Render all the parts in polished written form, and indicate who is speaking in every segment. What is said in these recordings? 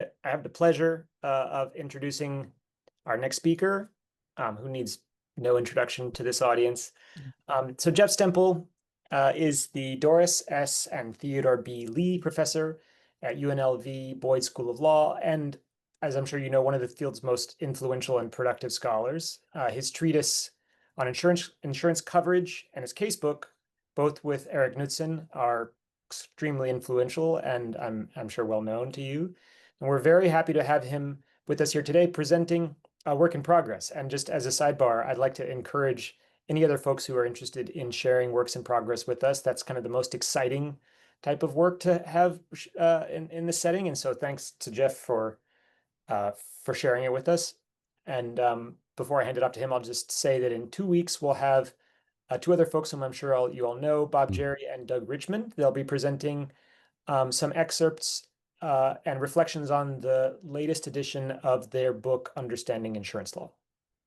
Speaker 1: I have the pleasure of introducing our next speaker, who needs no introduction to this audience. So Jeff Stempel is the Doris S. and Theodore B. Lee Professor at UNLV Boyd School of Law, and as I'm sure you know, one of the field's most influential and productive scholars. His treatise on insurance coverage and his casebook, both with Eric Knudsen, are extremely influential and I'm sure well known to you. And we're very happy to have him with us here today presenting a work in progress. And just as a sidebar, I'd like to encourage any other folks who are interested in sharing works in progress with us. That's kind of the most exciting type of work to have in this setting. And so thanks to Jeff for sharing it with us. And before I hand it off to him, I'll just say that in 2 weeks, we'll have two other folks whom I'm sure you all know, Bob Jerry and Doug Richmond. They'll be presenting some excerpts and reflections on the latest edition of their book, Understanding Insurance Law.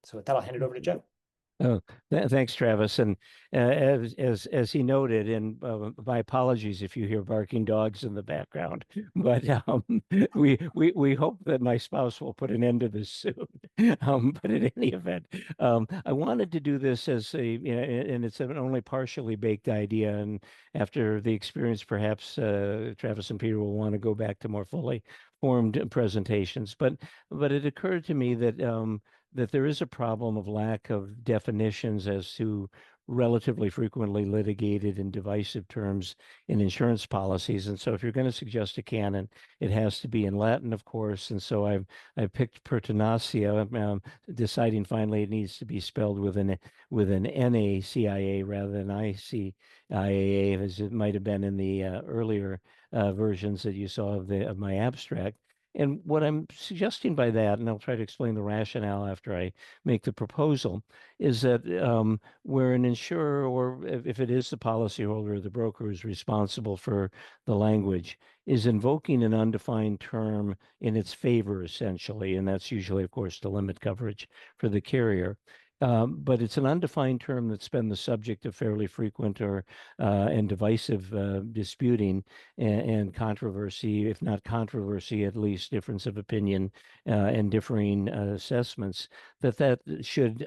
Speaker 1: So with that, I'll hand it over to Jeff.
Speaker 2: Oh, thanks, Travis. And as he noted, and my apologies if you hear barking dogs in the background, but we hope that my spouse will put an end to this soon. But in any event, I wanted to do this as and it's an only partially baked idea. And after the experience, perhaps Travis and Peter will want to go back to more fully formed presentations. But it occurred to me that there is a problem of lack of definitions as to relatively frequently litigated and divisive terms in insurance policies. And so if you're going to suggest a canon, it has to be in Latin, of course. And so I've picked Pertinacia, deciding finally it needs to be spelled with an NACIA rather than ICIAA, as it might have been in the earlier versions that you saw of my abstract. And what I'm suggesting by that, and I'll try to explain the rationale after I make the proposal, is that where an insurer, or if it is the policyholder or the broker who's responsible for the language, is invoking an undefined term in its favor, essentially, and that's usually, of course, to limit coverage for the carrier. But it's an undefined term that's been the subject of fairly frequent or and divisive disputing and controversy, if not controversy, at least difference of opinion and differing assessments. That should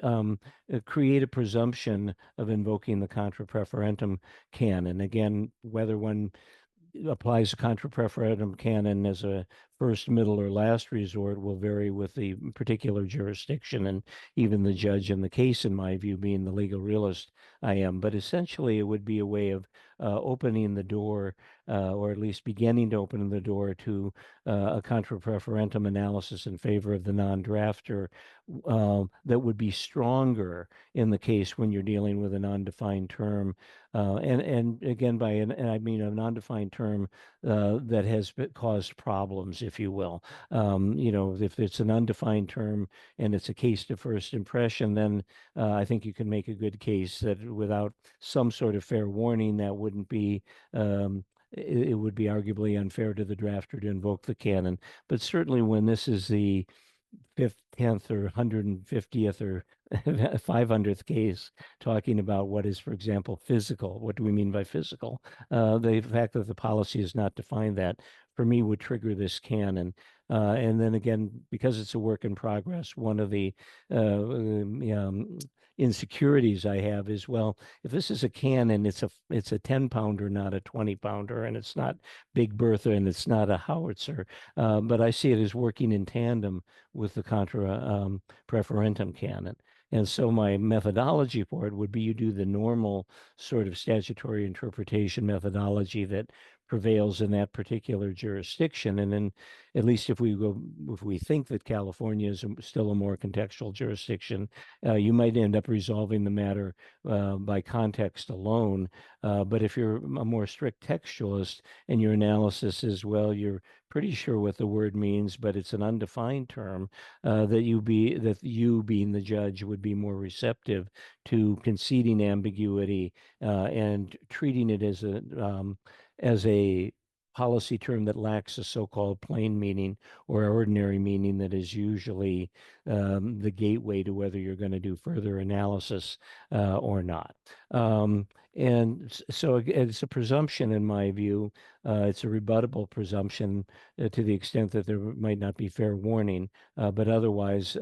Speaker 2: create a presumption of invoking the contra preferentum canon. Again, whether one applies a contra preferentum canon as a first, middle, or last resort will vary with the particular jurisdiction and even the judge in the case, in my view, being the legal realist I am. But essentially, it would be a way of opening the door, or at least beginning to open the door to a contra preferentum analysis in favor of the non-drafter that would be stronger in the case when you're dealing with an undefined term. And again, and I mean an undefined term that has caused problems, if you will. If it's an undefined term and it's a case to first impression, then I think you can make a good case that without some sort of fair warning, that wouldn't be. It would be arguably unfair to the drafter to invoke the canon. But certainly when this is the fifth, 10th, or 150th or 500th case talking about what is, for example, physical. What do we mean by physical? The fact that the policy is not defined that, for me, would trigger this canon. And then again, because it's a work in progress, one of the insecurities I have is, well, if this is a canon, it's a 10-pounder, not a 20-pounder, and it's not Big Bertha and it's not a howitzer. But I see it as working in tandem with the contra preferentum canon. And so my methodology for it would be you do the normal sort of statutory interpretation methodology that prevails in that particular jurisdiction. And then at least if we think that California is still a more contextual jurisdiction, you might end up resolving the matter by context alone. But if you're a more strict textualist and your analysis is, well, you're pretty sure what the word means, but it's an undefined term, that you being the judge would be more receptive to conceding ambiguity and treating it as a policy term that lacks a so-called plain meaning or ordinary meaning that is usually the gateway to whether you're going to do further analysis or not. So it's a presumption, in my view. It's a rebuttable presumption to the extent that there might not be fair warning, but otherwise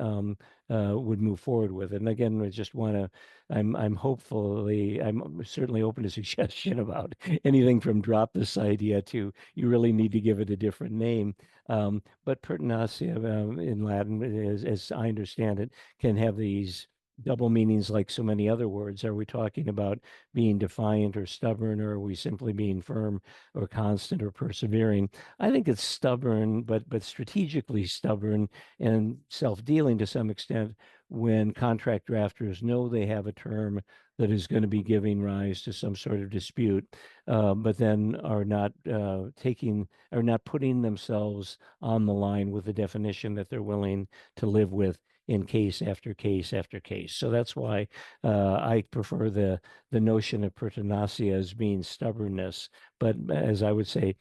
Speaker 2: would move forward with it. And again, I just want to, I'm certainly open to suggestion about anything from drop this idea to you really need to give it a different name. But pertinacia in Latin, as I understand it, can have these double meanings like so many other words. Are we talking about being defiant or stubborn, or are we simply being firm or constant or persevering? I think it's stubborn, but strategically stubborn and self-dealing to some extent when contract drafters know they have a term that is going to be giving rise to some sort of dispute, but then are not are not putting themselves on the line with the definition that they're willing to live with in case after case after case. So that's why I prefer the notion of pertinacia as being stubbornness, but as I would say,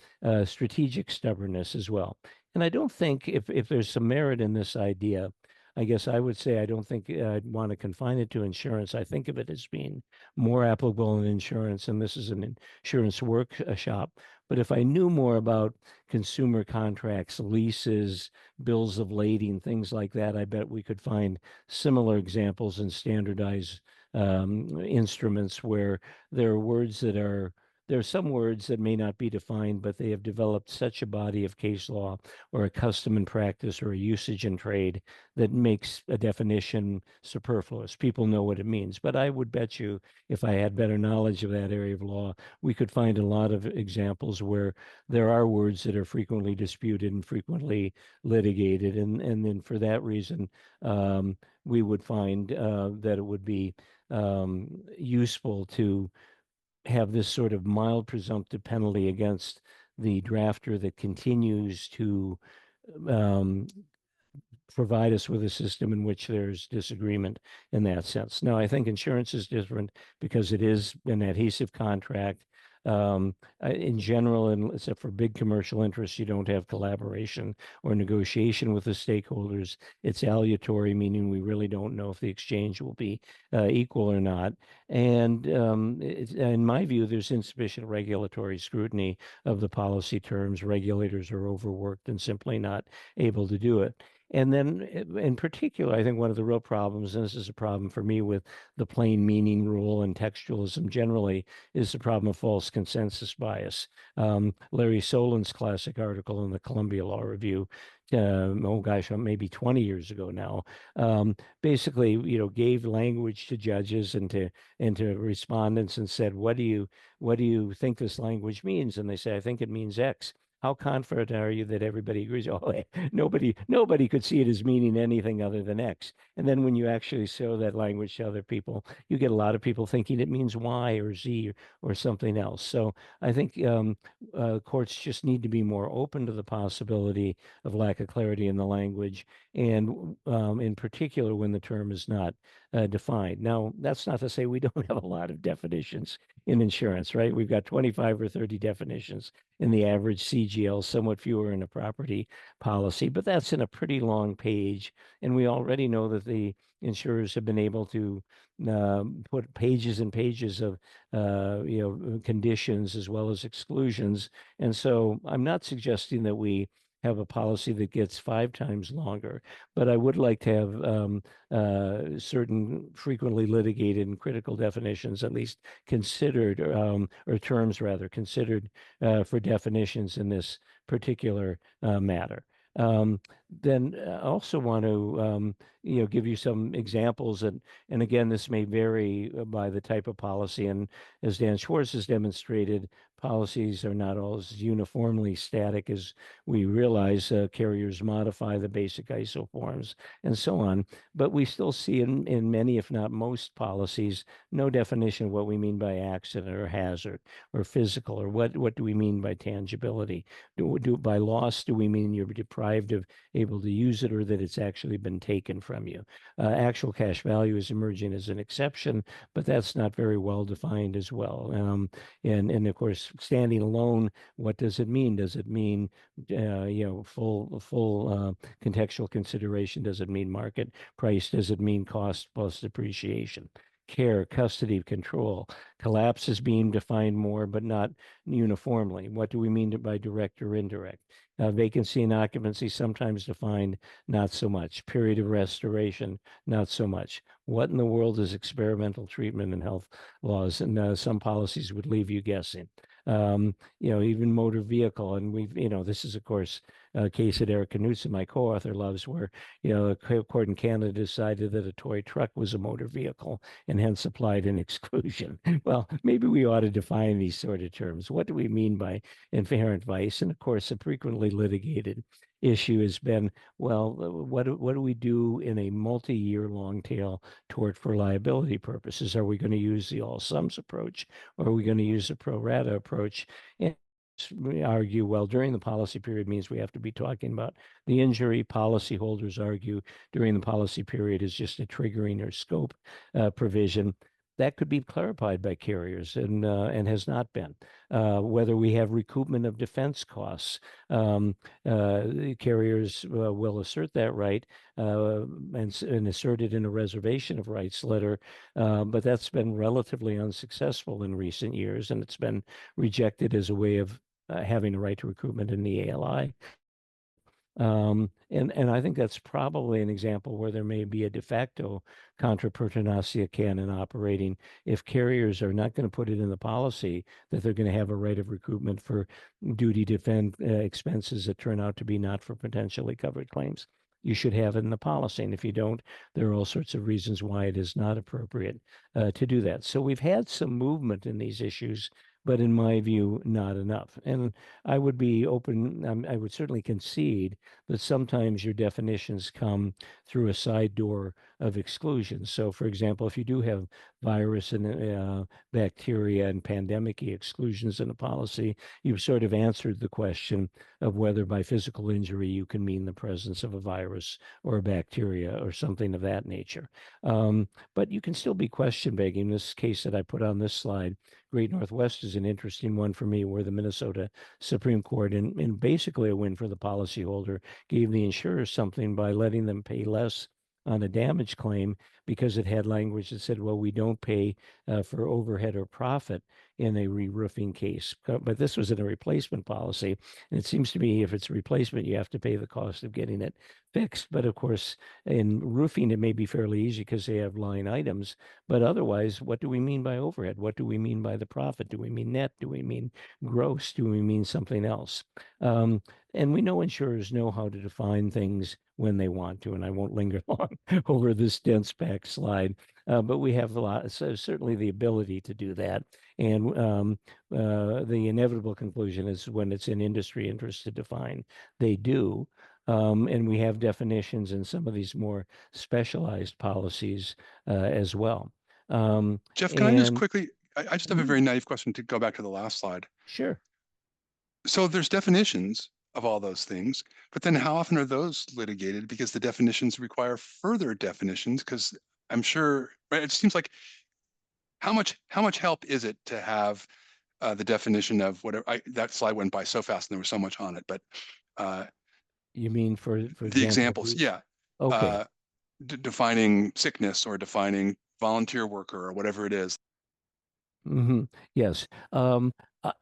Speaker 2: strategic stubbornness as well. And I don't think if there's some merit in this idea, I guess I would say I don't think I'd want to confine it to insurance. I think of it as being more applicable in insurance, and this is an insurance workshop. But if I knew more about consumer contracts, leases, bills of lading, things like that, I bet we could find similar examples in standardized instruments where there are words that are there are some words that may not be defined, but they have developed such a body of case law or a custom and practice or a usage in trade that makes a definition superfluous. People know what it means. But I would bet you, if I had better knowledge of that area of law, we could find a lot of examples where there are words that are frequently disputed and frequently litigated. And then for that reason, we would find that it would be useful to have this sort of mild presumptive penalty against the drafter that continues to um, provide us with a system in which there's disagreement in that sense. Now, I think insurance is different because it is an adhesive contract. In general, and except for big commercial interests, you don't have collaboration or negotiation with the stakeholders. It's aleatory, meaning we really don't know if the exchange will be equal or not. And in my view, there's insufficient regulatory scrutiny of the policy terms. Regulators are overworked and simply not able to do it. And then, in particular, I think one of the real problems, and this is a problem for me with the plain meaning rule and textualism generally, is the problem of false consensus bias. Larry Solin's classic article in the Columbia Law Review, oh gosh, maybe 20 years ago now, basically, gave language to judges and to respondents and said, what do you think this language means? And they say, I think it means X. How confident are you that everybody agrees? Oh, nobody could see it as meaning anything other than X. And then when you actually show that language to other people, you get a lot of people thinking it means Y or Z or something else. So I think courts just need to be more open to the possibility of lack of clarity in the language, and in particular when the term is not defined. Now, that's not to say we don't have a lot of definitions in insurance, right? We've got 25 or 30 definitions in the average CGL, somewhat fewer in a property policy, but that's in a pretty long page. And we already know that the insurers have been able to put pages and pages of conditions as well as exclusions. And so I'm not suggesting that we have a policy that gets 5 times longer, but I would like to have certain frequently litigated and critical definitions at least considered, or terms rather considered for definitions in this particular matter. Then I also want to give you some examples, and again, this may vary by the type of policy. And as Dan Schwartz has demonstrated, policies are not always uniformly static, as we realize. Carriers modify the basic ISO forms and so on, but we still see in many, if not most policies, no definition of what we mean by accident or hazard or physical, or what do we mean by tangibility. By loss, do we mean you're deprived of able to use it, or that it's actually been taken from you? Actual cash value is emerging as an exception, but that's not very well defined as well. And of course, standing alone, what does it mean? Does it mean full contextual consideration? Does it mean market price? Does it mean cost plus depreciation? Care, custody, control. Collapse is being defined more, but not uniformly. What do we mean by direct or indirect? Vacancy and occupancy sometimes defined, not so much. Period of restoration, not so much. What in the world is experimental treatment and health laws? And some policies would leave you guessing. Even motor vehicle, and this is of course a case that Eric Knudsen, my co-author, loves, where a court in Canada decided that a toy truck was a motor vehicle and hence applied an exclusion. Well, maybe we ought to define these sort of terms. What do we mean by inherent vice? And of course, a frequently litigated issue has been, well, what do we do in a multi-year long tail tort for liability purposes? Are we going to use the all sums approach, or are we going to use a pro rata approach? And we argue, well, during the policy period means we have to be talking about the injury. Policyholders argue during the policy period is just a triggering or scope provision. That could be clarified by carriers and has not been. Whether we have recoupment of defense costs, carriers will assert that right and assert it in a reservation of rights letter, but that's been relatively unsuccessful in recent years, and it's been rejected as a way of having a right to recoupment in the ALI. And I think that's probably an example where there may be a de facto contra Pertinacia canon operating if carriers are not going to put it in the policy that they're going to have a right of recoupment for duty to defend expenses that turn out to be not for potentially covered claims. You should have it in the policy. And if you don't, there are all sorts of reasons why it is not appropriate to do that. So we've had some movement in these issues, but in my view, not enough. And I would be open, I would certainly concede that sometimes your definitions come through a side door of exclusion. So, for example, if you do have virus and bacteria and pandemic exclusions in a policy, you've sort of answered the question of whether by physical injury you can mean the presence of a virus or a bacteria or something of that nature. But you can still be question begging. This case that I put on this slide, Great Northwest, is an interesting one for me, where the Minnesota Supreme Court, in basically a win for the policyholder, gave the insurers something by letting them pay less on a damage claim because it had language that said, well, we don't pay for overhead or profit in a re-roofing case. But this was in a replacement policy. And it seems to me if it's a replacement, you have to pay the cost of getting it fixed. But of course, in roofing, it may be fairly easy because they have line items. But otherwise, what do we mean by overhead? What do we mean by the profit? Do we mean net? Do we mean gross? Do we mean something else? And we know insurers know how to define things when they want to, and I won't linger long over this dense packed slide, but we have a lot, so certainly the ability to do that. And the inevitable conclusion is when it's in industry interest to define, they do. And we have definitions in some of these more specialized policies as well.
Speaker 3: Jeff, can I just
Speaker 2: And
Speaker 3: quickly, I just have a very naive question to go back to the last slide.
Speaker 2: sure.
Speaker 3: So there's definitions of all those things, but then how often are those litigated? Because the definitions require further definitions, because I'm sure, right, it seems like how much help is it to have the definition of whatever, that slide went by so fast and there was so much on it, but
Speaker 2: You mean for
Speaker 3: the examples,
Speaker 2: these?
Speaker 3: yeah.
Speaker 2: Okay.
Speaker 3: Defining sickness or defining volunteer worker or whatever it is.
Speaker 2: Yes.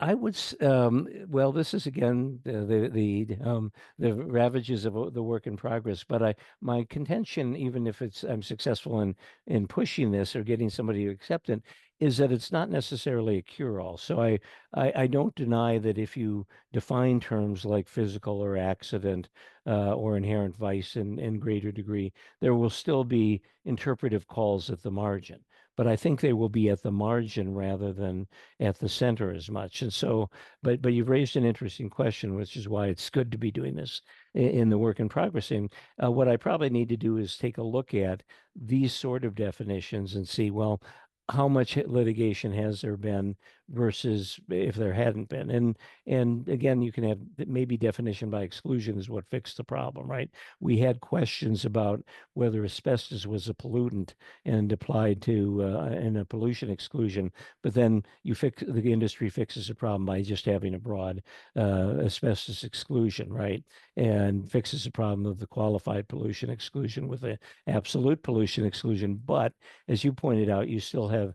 Speaker 2: I would, well, this is again the ravages of the work in progress. But my contention, even if I'm successful in pushing this or getting somebody to accept it, is that it's not necessarily a cure-all. So I don't deny that if you define terms like physical or accident or inherent vice in greater degree, there will still be interpretive calls at the margin. But I think they will be at the margin rather than at the center as much. And so, but you've raised an interesting question, which is why it's good to be doing this in the work in progress. And what I probably need to do is take a look at these sort of definitions and see, well, how much litigation has there been versus if there hadn't been. And again, you can have maybe definition by exclusion is what fixed the problem, right? We had questions about whether asbestos was a pollutant and applied to in a pollution exclusion, but then the industry fixes the problem by just having a broad asbestos exclusion, right? And fixes the problem of the qualified pollution exclusion with an absolute pollution exclusion. But as you pointed out, you still have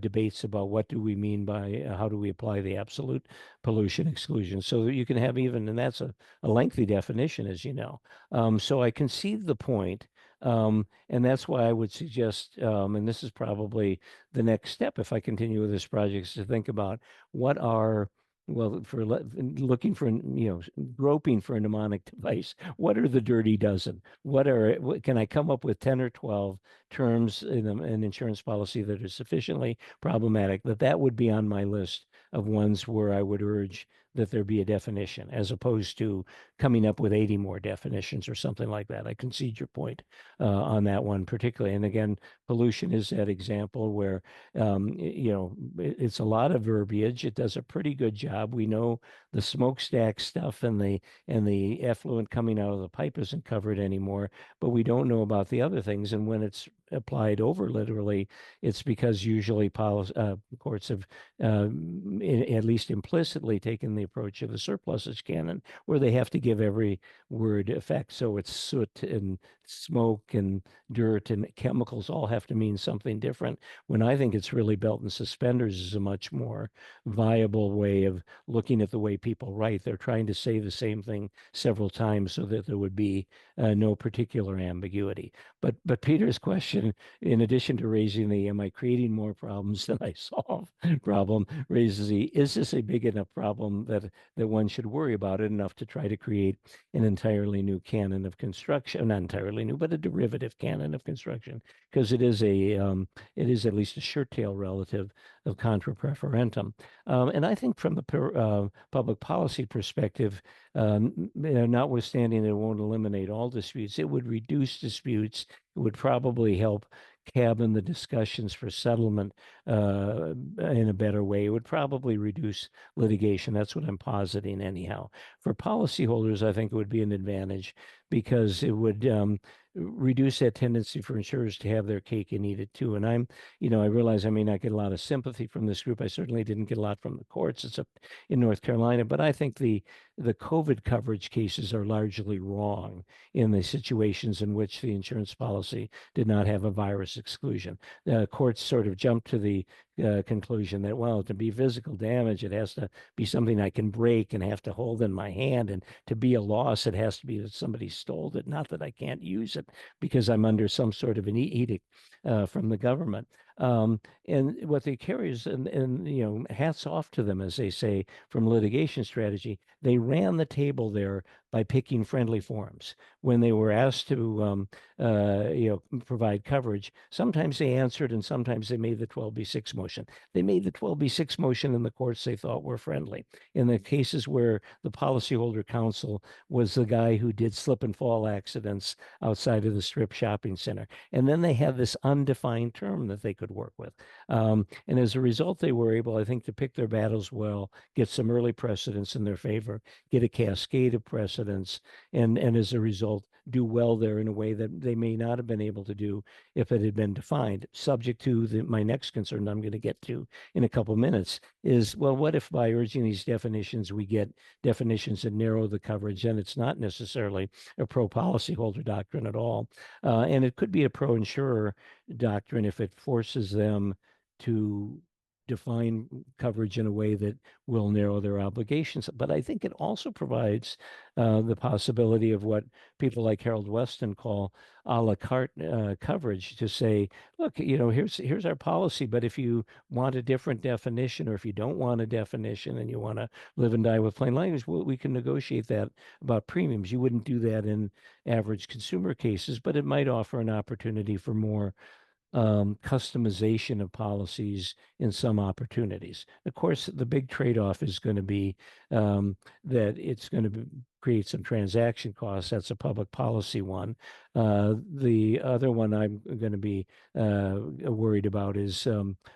Speaker 2: debates about what do we mean by how do we apply the absolute pollution exclusion. So you can have even, and that's a lengthy definition, as you know. So I concede the point. And that's why I would suggest, and this is probably the next step if I continue with this project, is to think about what are, well, for looking for, groping for a mnemonic device, what are the dirty dozen? Can I come up with 10 or 12 terms in an insurance policy that are sufficiently problematic that would be on my list of ones where I would urge that there be a definition, as opposed to coming up with 80 more definitions or something like that. I concede your point on that one particularly. And again, pollution is that example where, it's a lot of verbiage. It does a pretty good job. We know the smokestack stuff and the effluent coming out of the pipe isn't covered anymore, but we don't know about the other things. And when it's applied over literally, it's because usually courts have at least implicitly taken the approach of the surplusage canon, where they have to give every word effect. So it's soot and smoke and dirt and chemicals all have to mean something different, when I think it's really belt and suspenders is a much more viable way of looking at the way people write. They're trying to say the same thing several times so that there would be no particular ambiguity. But Peter's question, in addition to raising the "am I creating more problems than I solve" problem, raises the "is this a big enough problem that one should worry about it enough to try to create an entirely new canon of construction, not entirely new, but a derivative canon of construction, because it is at least a shirt tail relative of contra preferentum. And I think from the public policy perspective, notwithstanding it won't eliminate all disputes, it would reduce disputes. It would probably help cabin the discussions for settlement in a better way. It would probably reduce litigation. That's what I'm positing anyhow. For policyholders, I think it would be an advantage because it would reduce that tendency for insurers to have their cake and eat it too. And I realize I may not get a lot of sympathy from this group. I certainly didn't get a lot from the courts, except in North Carolina. But I think the COVID coverage cases are largely wrong in the situations in which the insurance policy did not have a virus exclusion. Courts sort of jumped to the conclusion that, well, to be physical damage, it has to be something I can break and have to hold in my hand. And to be a loss, it has to be that somebody stole it, not that I can't use it because I'm under some sort of an edict from the government. And what the carriers, and hats off to them, as they say, from litigation strategy, they ran the table there by picking friendly forms. When they were asked to, provide coverage, sometimes they answered and sometimes they made the 12B6 motion. They made the 12B6 motion in the courts they thought were friendly. In the cases where the policyholder counsel was the guy who did slip and fall accidents outside of the strip shopping center. And then they had this undefined term that they could work with. And as a result, they were able, I think, to pick their battles well, get some early precedents in their favor, get a cascade of precedents, and as a result, do well there in a way that they may not have been able to do if it had been defined. Subject to my next concern I'm going to get to in a couple minutes is, well, what if by urging these definitions, we get definitions that narrow the coverage, and it's not necessarily a pro-policyholder doctrine at all. And it could be a pro-insurer doctrine if it forces them to define coverage in a way that will narrow their obligations. But I think it also provides the possibility of what people like Harold Weston call a la carte coverage, to say, look, here's our policy, but if you want a different definition, or if you don't want a definition and you want to live and die with plain language, well, we can negotiate that about premiums. You wouldn't do that in average consumer cases, but it might offer an opportunity for more customization of policies in some opportunities. Of course, the big trade-off is going to be that it's going to create some transaction costs. That's a public policy one. The other one I'm going to be worried about is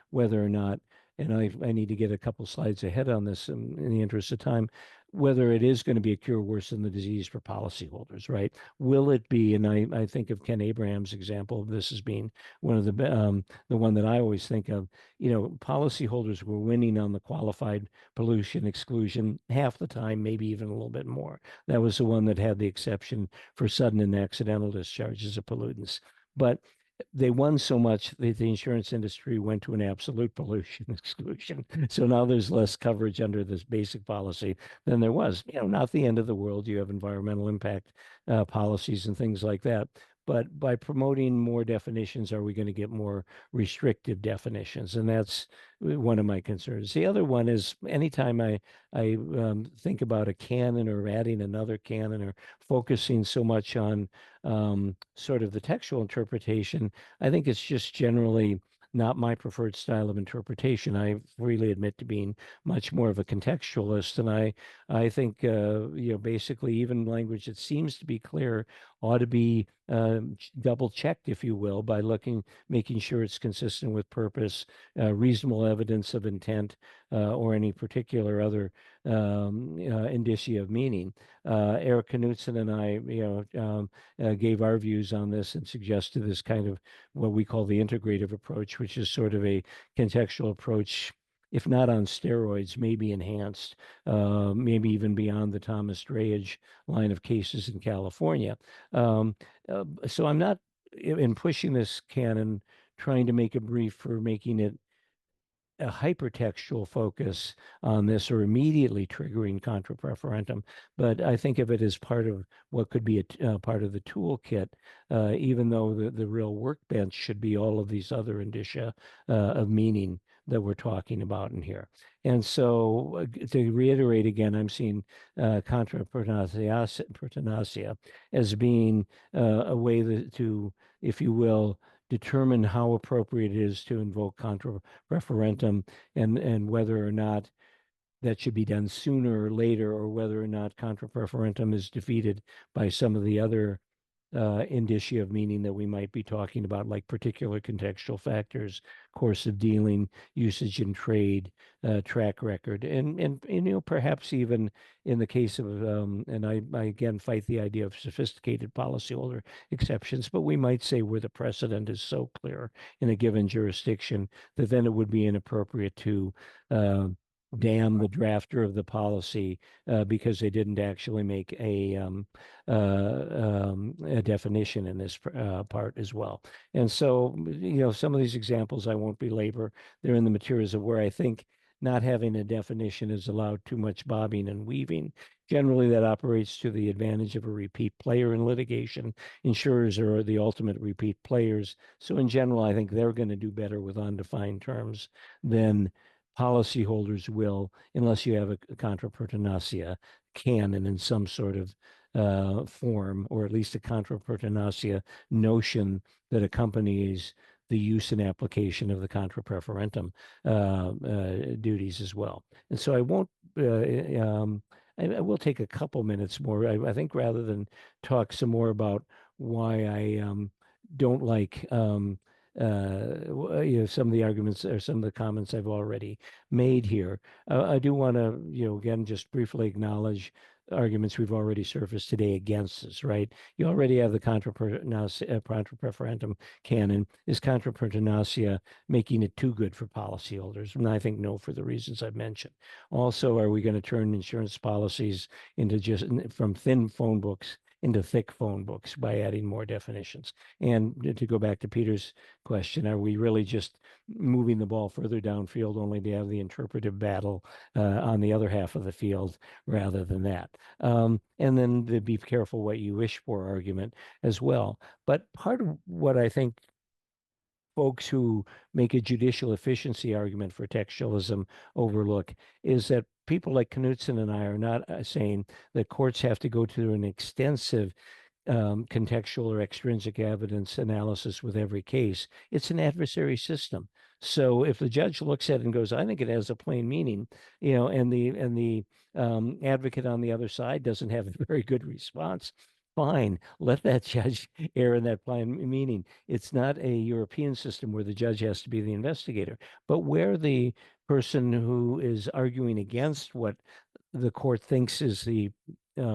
Speaker 2: whether or not and I need to get a couple slides ahead on this in the interest of time, whether it is going to be a cure worse than the disease for policyholders, right? Will it be? And I think of Ken Abraham's example of this as being one of the one that I always think of. You know, policyholders were winning on the qualified pollution exclusion half the time, maybe even a little bit more. That was the one that had the exception for sudden and accidental discharges of pollutants. But they won so much that the insurance industry went to an absolute pollution exclusion. So now there's less coverage under this basic policy than there was. You know, not the end of the world. You have environmental impact policies and things like that. But by promoting more definitions, are we going to get more restrictive definitions? And that's one of my concerns. The other one is anytime I think about a canon or adding another canon or focusing so much on sort of the textual interpretation, I think it's just generally not my preferred style of interpretation. I freely admit to being much more of a contextualist, and I think you know, basically even language that seems to be clear ought to be double checked, if you will, by making sure it's consistent with purpose, reasonable evidence of intent, or any particular other indicia of meaning. Eric Knudsen and I, you know, gave our views on this and suggested this kind of what we call the integrative approach, which is sort of a contextual approach, if not on steroids, maybe enhanced, maybe even beyond the Thomas Drayage line of cases in California. So I'm not in pushing this canon, trying to make a brief for making it a hypertextual focus on this or immediately triggering contra preferentum, but I think of it as part of what could be a part of the toolkit, even though the real workbench should be all of these other indicia of meaning that we're talking about in here. And so to reiterate again, I'm seeing contra pertinacia as being a way to, if you will, determine how appropriate it is to invoke contra referendum and whether or not that should be done sooner or later, or whether or not contra preferentum is defeated by some of the other indicia of meaning that we might be talking about, like particular contextual factors, course of dealing, usage in trade, track record, and you know, perhaps even in the case of and I again fight the idea of sophisticated policyholder exceptions, but we might say where the precedent is so clear in a given jurisdiction that then it would be inappropriate to damn the drafter of the policy because they didn't actually make a definition in this part as well. And so, you know, some of these examples I won't belabor. They're in the materials of where I think not having a definition has allowed too much bobbing and weaving. Generally, that operates to the advantage of a repeat player in litigation. Insurers are the ultimate repeat players. So in general, I think they're going to do better with undefined terms than policyholders will, unless you have a contra pertinacia canon in some sort of form, or at least a contra pertinacia notion that accompanies the use and application of the contra preferentum duties as well. And so I won't, I will take a couple minutes more. I think rather than talk some more about why I don't like you know, some of the arguments or some of the comments I've already made here. I do want to, you know, again, just briefly acknowledge arguments we've already surfaced today against this, right? You already have the contra preferentum canon. Is contra pertinacia making it too good for policyholders? And I think no, for the reasons I've mentioned. Also, are we going to turn insurance policies into just from thin phone books into thick phone books by adding more definitions? And to go back to Peter's question, are we really just moving the ball further downfield only to have the interpretive battle on the other half of the field rather than that? And then the be careful what you wish for argument as well. But part of what I think folks who make a judicial efficiency argument for textualism overlook is that people like Knudsen and I are not saying that courts have to go to an extensive contextual or extrinsic evidence analysis with every case. It's an adversary system. So if the judge looks at it and goes, I think it has a plain meaning, you know, and the advocate on the other side doesn't have a very good response, fine, let that judge err in that plain meaning. It's not a European system where the judge has to be the investigator, but where the person who is arguing against what the court thinks is the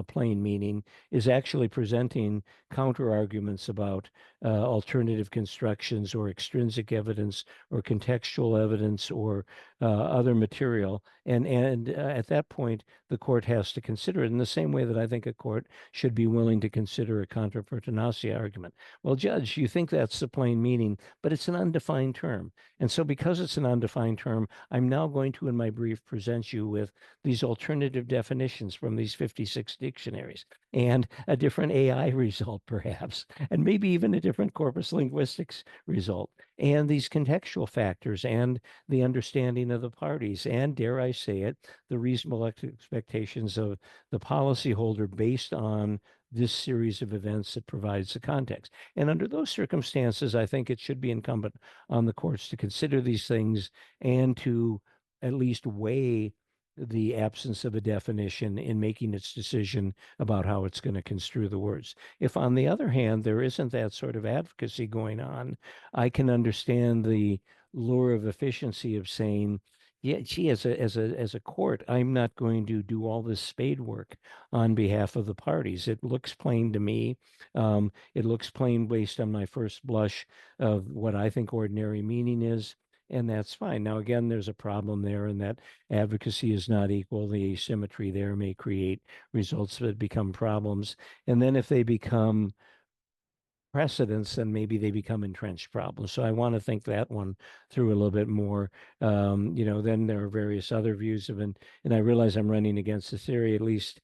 Speaker 2: plain meaning is actually presenting counter arguments about alternative constructions or extrinsic evidence or contextual evidence or other material. And at that point, the court has to consider it in the same way that I think a court should be willing to consider a contra pertinacia argument. Well, Judge, you think that's the plain meaning, but it's an undefined term. And so because it's an undefined term, I'm now going to, in my brief, present you with these alternative definitions from these 56 dictionaries and a different AI result, perhaps, and maybe even a different corpus linguistics result, and these contextual factors and the understanding of the parties, and dare I say it, the reasonable expectations of the policyholder based on this series of events that provides the context. And under those circumstances, I think it should be incumbent on the courts to consider these things and to at least weigh the absence of a definition in making its decision about how it's going to construe the words. If, on the other hand, there isn't that sort of advocacy going on, I can understand the lure of efficiency of saying, yeah, gee, as a court, I'm not going to do all this spade work on behalf of the parties. It looks plain to me. It looks plain based on my first blush of what I think ordinary meaning is, and that's fine. Now, again, there's a problem there in that advocacy is not equal. The asymmetry there may create results that become problems. And then if they become precedents, then maybe they become entrenched problems. So I want to think that one through a little bit more. Then there are various other views of, and I realize I'm running against the theory, at least,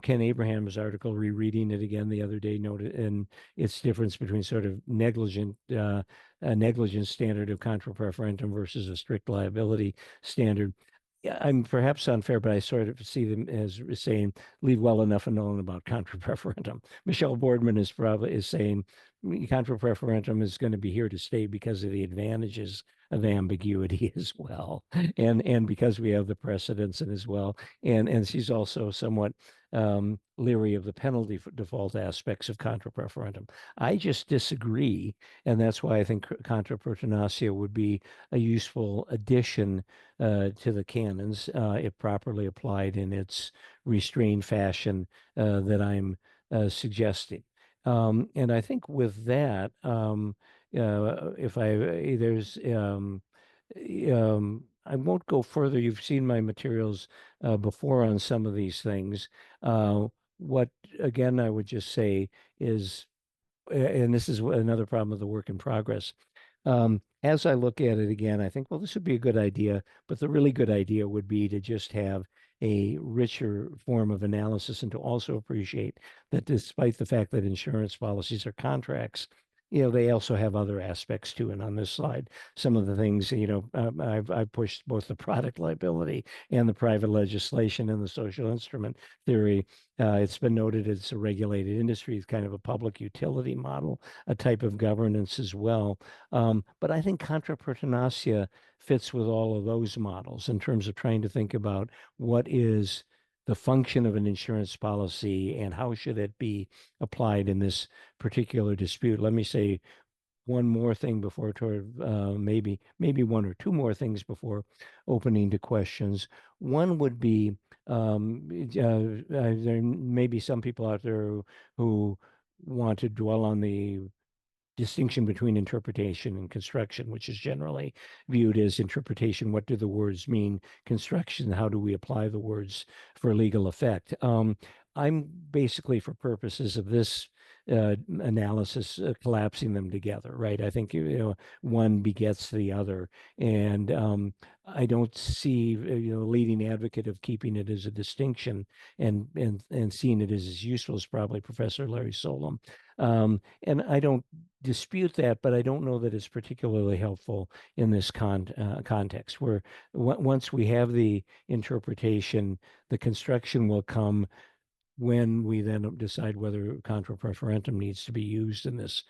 Speaker 2: Ken Abraham's article, rereading it again the other day, noted in its difference between sort of a negligence standard of contra preferentum versus a strict liability standard. Yeah, I'm perhaps unfair, but I sort of see them as saying, leave well enough alone about contra preferentum. Michelle Boardman is saying contra preferentum is going to be here to stay because of the advantages of ambiguity as well, and because we have the precedents and as well, and she's also somewhat leery of the penalty for default aspects of contra preferentum. I just disagree, and that's why I think contra pertinacia would be a useful addition to the canons if properly applied in its restrained fashion that I'm suggesting. And I think with that, if I there's I won't go further. You've seen my materials before on some of these things. What again I would just say is, and this is another problem of the work in progress. As I look at it again, I think, well, this would be a good idea, but the really good idea would be to just have a richer form of analysis and to also appreciate that despite the fact that insurance policies are contracts, they also have other aspects to it. On this slide, some of the things, I've pushed both the product liability and the private legislation and the social instrument theory. It's been noted it's a regulated industry, it's kind of a public utility model, a type of governance as well. But I think contra pertinacia fits with all of those models in terms of trying to think about what is the function of an insurance policy and how should it be applied in this particular dispute. Let me say one more thing before maybe one or two more things before opening to questions. One would be there may be some people out there who want to dwell on the distinction between interpretation and construction, which is generally viewed as interpretation. What do the words mean? Construction, how do we apply the words for legal effect? I'm basically, for purposes of this analysis, collapsing them together, right? I think one begets the other, and I don't see leading advocate of keeping it as a distinction and seeing it as useful as probably Professor Larry Solom. And I don't dispute that, but I don't know that it's particularly helpful in this context, where once we have the interpretation, the construction will come when we then decide whether contra preferentum needs to be used in this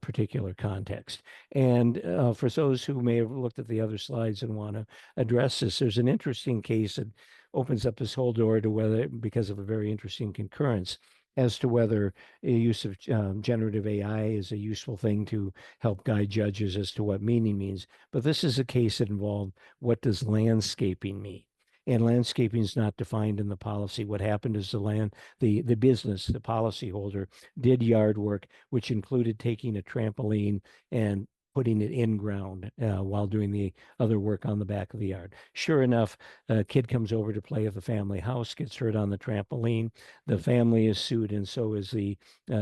Speaker 2: particular context. And for those who may have looked at the other slides and want to address this, there's an interesting case that opens up this whole door to whether, because of a very interesting concurrence, as to whether a use of generative AI is a useful thing to help guide judges as to what meaning means. But this is a case that involved what does landscaping mean? And landscaping is not defined in the policy. What happened is the business, the policyholder, did yard work, which included taking a trampoline and putting it in ground while doing the other work on the back of the yard. Sure enough, a kid comes over to play at the family house, gets hurt on the trampoline. The family is sued, and so is the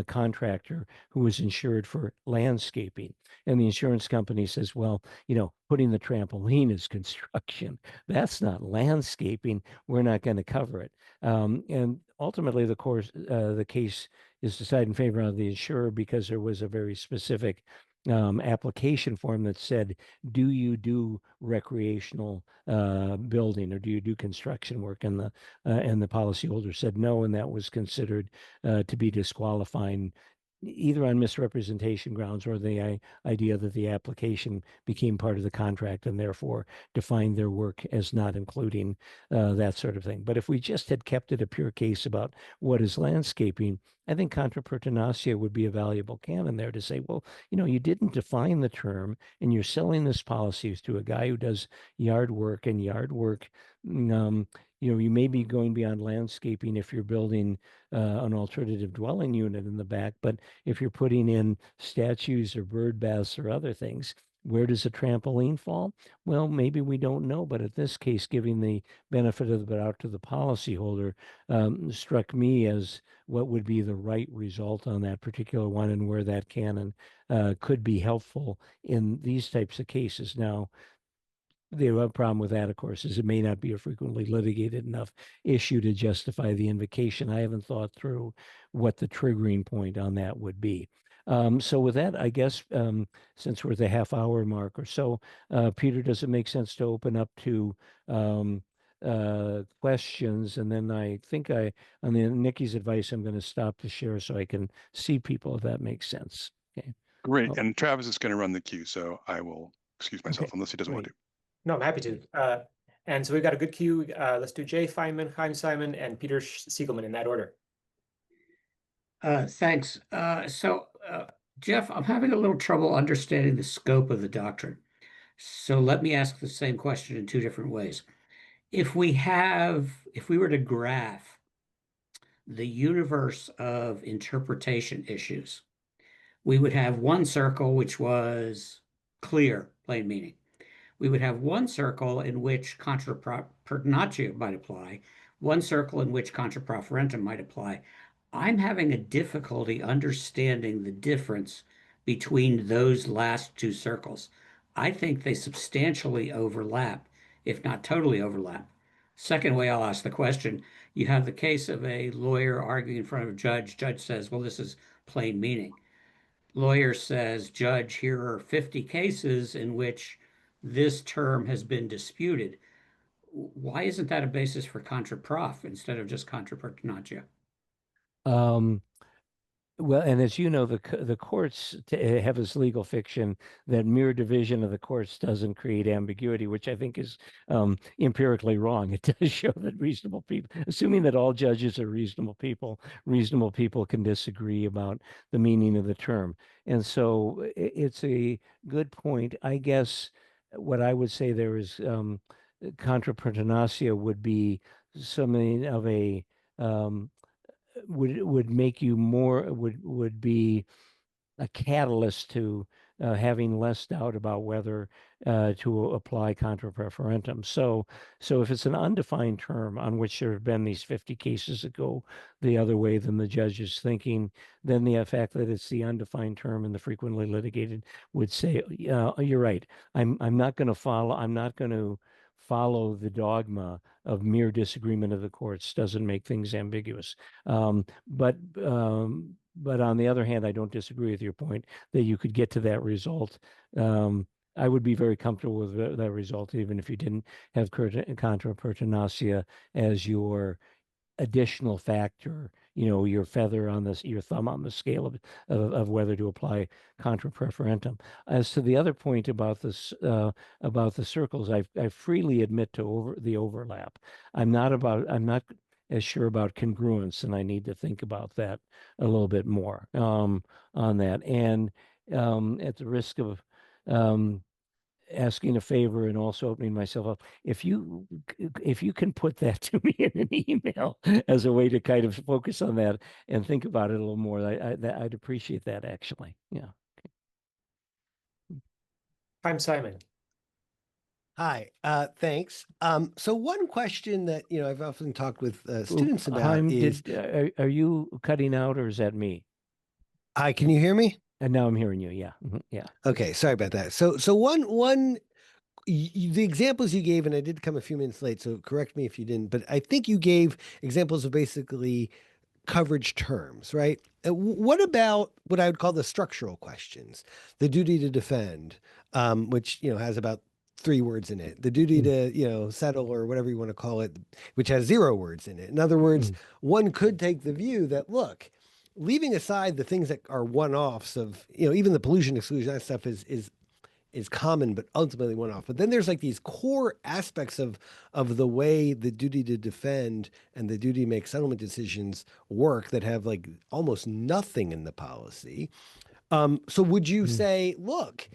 Speaker 2: contractor who is insured for landscaping. And the insurance company says, well, putting the trampoline is construction. That's not landscaping. We're not going to cover it. And ultimately, the case is decided in favor of the insurer because there was a very specific application form that said, do you do recreational building or do you do construction work? And the policyholder said no, and that was considered to be disqualifying, either on misrepresentation grounds or the idea that the application became part of the contract and therefore defined their work as not including that sort of thing. But if we just had kept it a pure case about what is landscaping, I think contra pertinacia would be a valuable canon there to say, well, you didn't define the term and you're selling this policy to a guy who does yard work, and yard work, you may be going beyond landscaping if you're building an alternative dwelling unit in the back, but if you're putting in statues or bird baths or other things, where does a trampoline fall? Well, maybe we don't know, but at this case, giving the benefit of the doubt to the policyholder struck me as what would be the right result on that particular one, and where that canon could be helpful in these types of cases. Now, the problem with that, of course, is it may not be a frequently litigated enough issue to justify the invocation. I haven't thought through what the triggering point on that would be. So with that, I guess, since we're at the half-hour mark or so, Peter, does it make sense to open up to questions? And then I think on Nikki's advice, I'm going to stop the share so I can see people, if that makes sense. Okay.
Speaker 3: Great.
Speaker 2: Oh.
Speaker 3: And Travis is going to run the queue, so I will excuse myself unless he doesn't want to.
Speaker 1: No, I'm happy to. And so we've got a good queue. Let's do Jay Feynman, Chaim Simon, and Peter Siegelman in that order.
Speaker 4: Thanks. Jeff, I'm having a little trouble understanding the scope of the doctrine. So let me ask the same question in two different ways. If we were to graph the universe of interpretation issues, we would have one circle which was clear, plain meaning. We would have one circle in which contra pertinacia might apply, one circle in which contra proferentum might apply. I'm having a difficulty understanding the difference between those last two circles. I think they substantially overlap, if not totally overlap. Second way I'll ask the question, you have the case of a lawyer arguing in front of a judge. Judge says, well, this is plain meaning. Lawyer says, judge, here are 50 cases in which this term has been disputed. Why isn't that a basis for contra prof instead of just contra pertinacia?
Speaker 2: Well, and as you know, the courts have this legal fiction that mere division of the courts doesn't create ambiguity, which I think is empirically wrong. It does show that reasonable people, assuming that all judges are reasonable people can disagree about the meaning of the term. And so it's a good point. I guess what I would say there is contra pertinacia would be something of a would make you more would be a catalyst to having less doubt about whether to apply contra preferentum. So if it's an undefined term on which there have been these 50 cases that go the other way than the judge is thinking, then the fact that it's the undefined term and the frequently litigated would say, you're right. I'm not going to follow the dogma of mere disagreement of the courts. Doesn't make things ambiguous. But on the other hand, I don't disagree with your point that you could get to that result. I would be very comfortable with that result, even if you didn't have contra pertinacia as your additional factor, your feather on this, your thumb on the scale of whether to apply contra preferentum. As to the other point about this, about the circles, I freely admit to the overlap. I'm not, as sure about congruence, and I need to think about that a little bit more on that. And at the risk of asking a favor and also opening myself up, if you can put that to me in an email as a way to kind of focus on that and think about it a little more, I'd appreciate that, actually. Yeah.
Speaker 1: I'm Simon.
Speaker 5: Hi, thanks. So one question that, I've often talked with students about
Speaker 2: Chaim,
Speaker 5: is,
Speaker 2: are you cutting out, or is that me?
Speaker 5: hi, can you hear me?
Speaker 2: And now I'm hearing you. Yeah. Yeah.
Speaker 5: Okay, sorry about that. So the examples you gave, and I did come a few minutes late, so correct me if you didn't, but I think you gave examples of basically coverage terms, right? What about what I would call the structural questions? The duty to defend, which, has about 3 words in it. The duty to, settle, or whatever you want to call it, which has 0 words in it. In other words, one could take the view that, look, leaving aside the things that are one-offs of, even the pollution exclusion, that stuff is common, but ultimately one-off. But then there's like these core aspects of the way the duty to defend and the duty to make settlement decisions work that have like almost nothing in the policy. So would you say, look,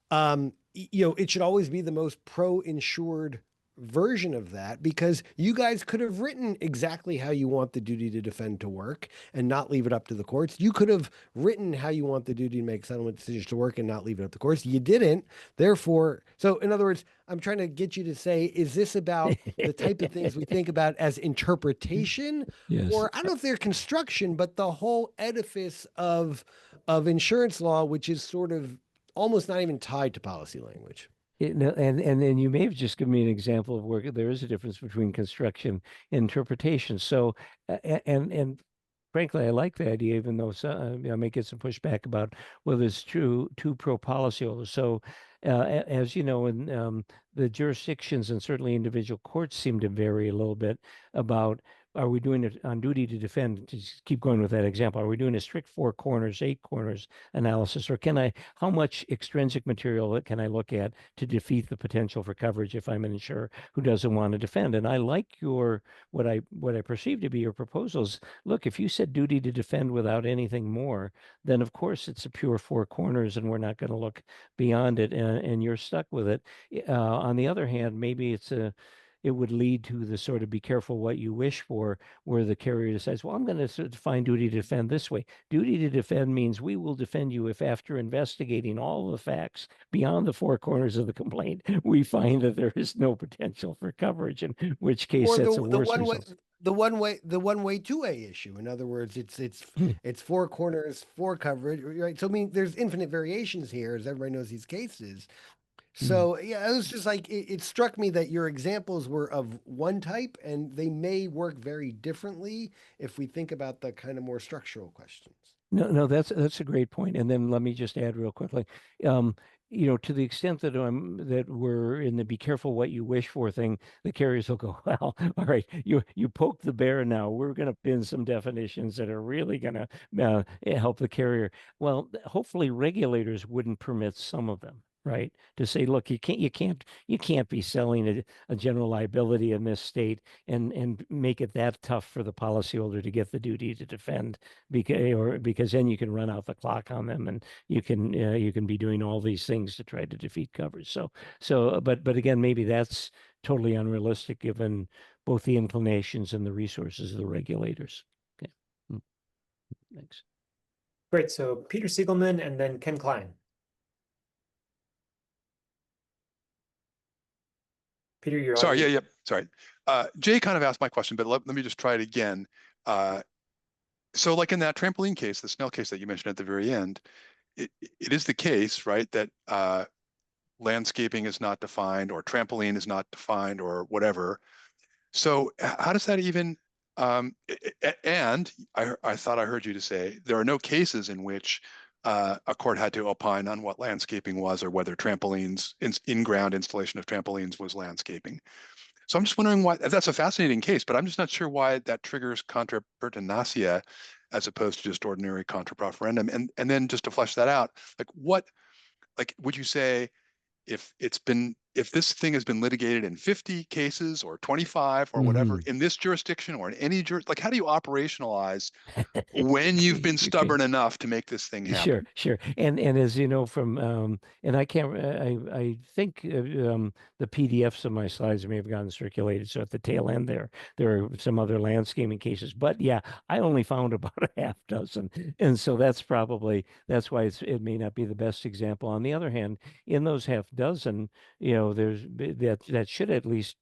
Speaker 5: it should always be the most pro-insured version of that, because you guys could have written exactly how you want the duty to defend to work and not leave it up to the courts. You could have written how you want the duty to make settlement decisions to work and not leave it up to the courts. You didn't. Therefore, so in other words, I'm trying to get you to say, is this about the type of things we think about as interpretation?
Speaker 2: Yes.
Speaker 5: Or I don't know if they're construction, but the whole edifice of insurance law, which is sort of almost not even tied to policy language.
Speaker 2: And then you may have just given me an example of where there is a difference between construction and interpretation. So, and frankly, I like the idea, even though I may get some pushback about whether it's true to pro policyholders. So, as you know, in the jurisdictions and certainly individual courts seem to vary a little bit about, are we doing it on duty to defend? To keep going with that example, are we doing a strict 4 corners, 8 corners analysis, or how much extrinsic material can I look at to defeat the potential for coverage if I'm an insurer who doesn't want to defend? And I like what I perceive to be your proposals. Look, if you said duty to defend without anything more, then of course it's a pure 4 corners, and we're not going to look beyond it, and you're stuck with it. On the other hand, maybe it would lead to the sort of be careful what you wish for, where the carrier says, well, I'm going to define duty to defend this way. Duty to defend means we will defend you if, after investigating all the facts beyond the 4 corners of the complaint, we find that there is no potential for coverage, in which case that's a worse result.
Speaker 5: The one-way, two-way issue. In other words, it's 4 corners, 4 coverage, right? So I mean, there's infinite variations here, as everybody knows these cases. So yeah, it was just like it struck me that your examples were of one type, and they may work very differently if we think about the kind of more structural questions.
Speaker 2: No, that's a great point. And then let me just add real quickly. To the extent that we're in the be careful what you wish for thing, the carriers will go, well, all right, you poked the bear now. We're going to pin some definitions that are really going to help the carrier. Well, hopefully regulators wouldn't permit some of them, right? To say, look, you can't be selling a general liability in this state and make it that tough for the policyholder to get the duty to defend, because then you can run out the clock on them, and you can be doing all these things to try to defeat coverage. But again, maybe that's totally unrealistic given both the inclinations and the resources of the regulators. Okay. Thanks.
Speaker 1: Great. So Peter Siegelman and then Ken Klein. Peter, you're on.
Speaker 3: Sorry, yeah, sorry. Jay kind of asked my question, but let me just try it again. So like in that trampoline case, the Snell case that you mentioned at the very end, it is the case, right, that landscaping is not defined, or trampoline is not defined, or whatever. So how does that even, and I thought I heard you to say there are no cases in which a court had to opine on what landscaping was, or whether trampolines, in-ground installation of trampolines was landscaping. So I'm just wondering why. That's a fascinating case, but I'm just not sure why that triggers contra pertinacia as opposed to just ordinary contra proferendum. And then just to flesh that out, like would you say if if this thing has been litigated in 50 cases or 25 or whatever in this jurisdiction or in any like how do you operationalize when you've been
Speaker 2: Okay.
Speaker 3: stubborn enough to make this thing
Speaker 2: Sure,
Speaker 3: happen?
Speaker 2: sure. And as you know from and I can't I think the PDFs of my slides may have gotten circulated. So at the tail end there are some other landscaping cases. But yeah, I only found about a half dozen. And so that's why it may not be the best example. On the other hand, in those half dozen, there's that should at least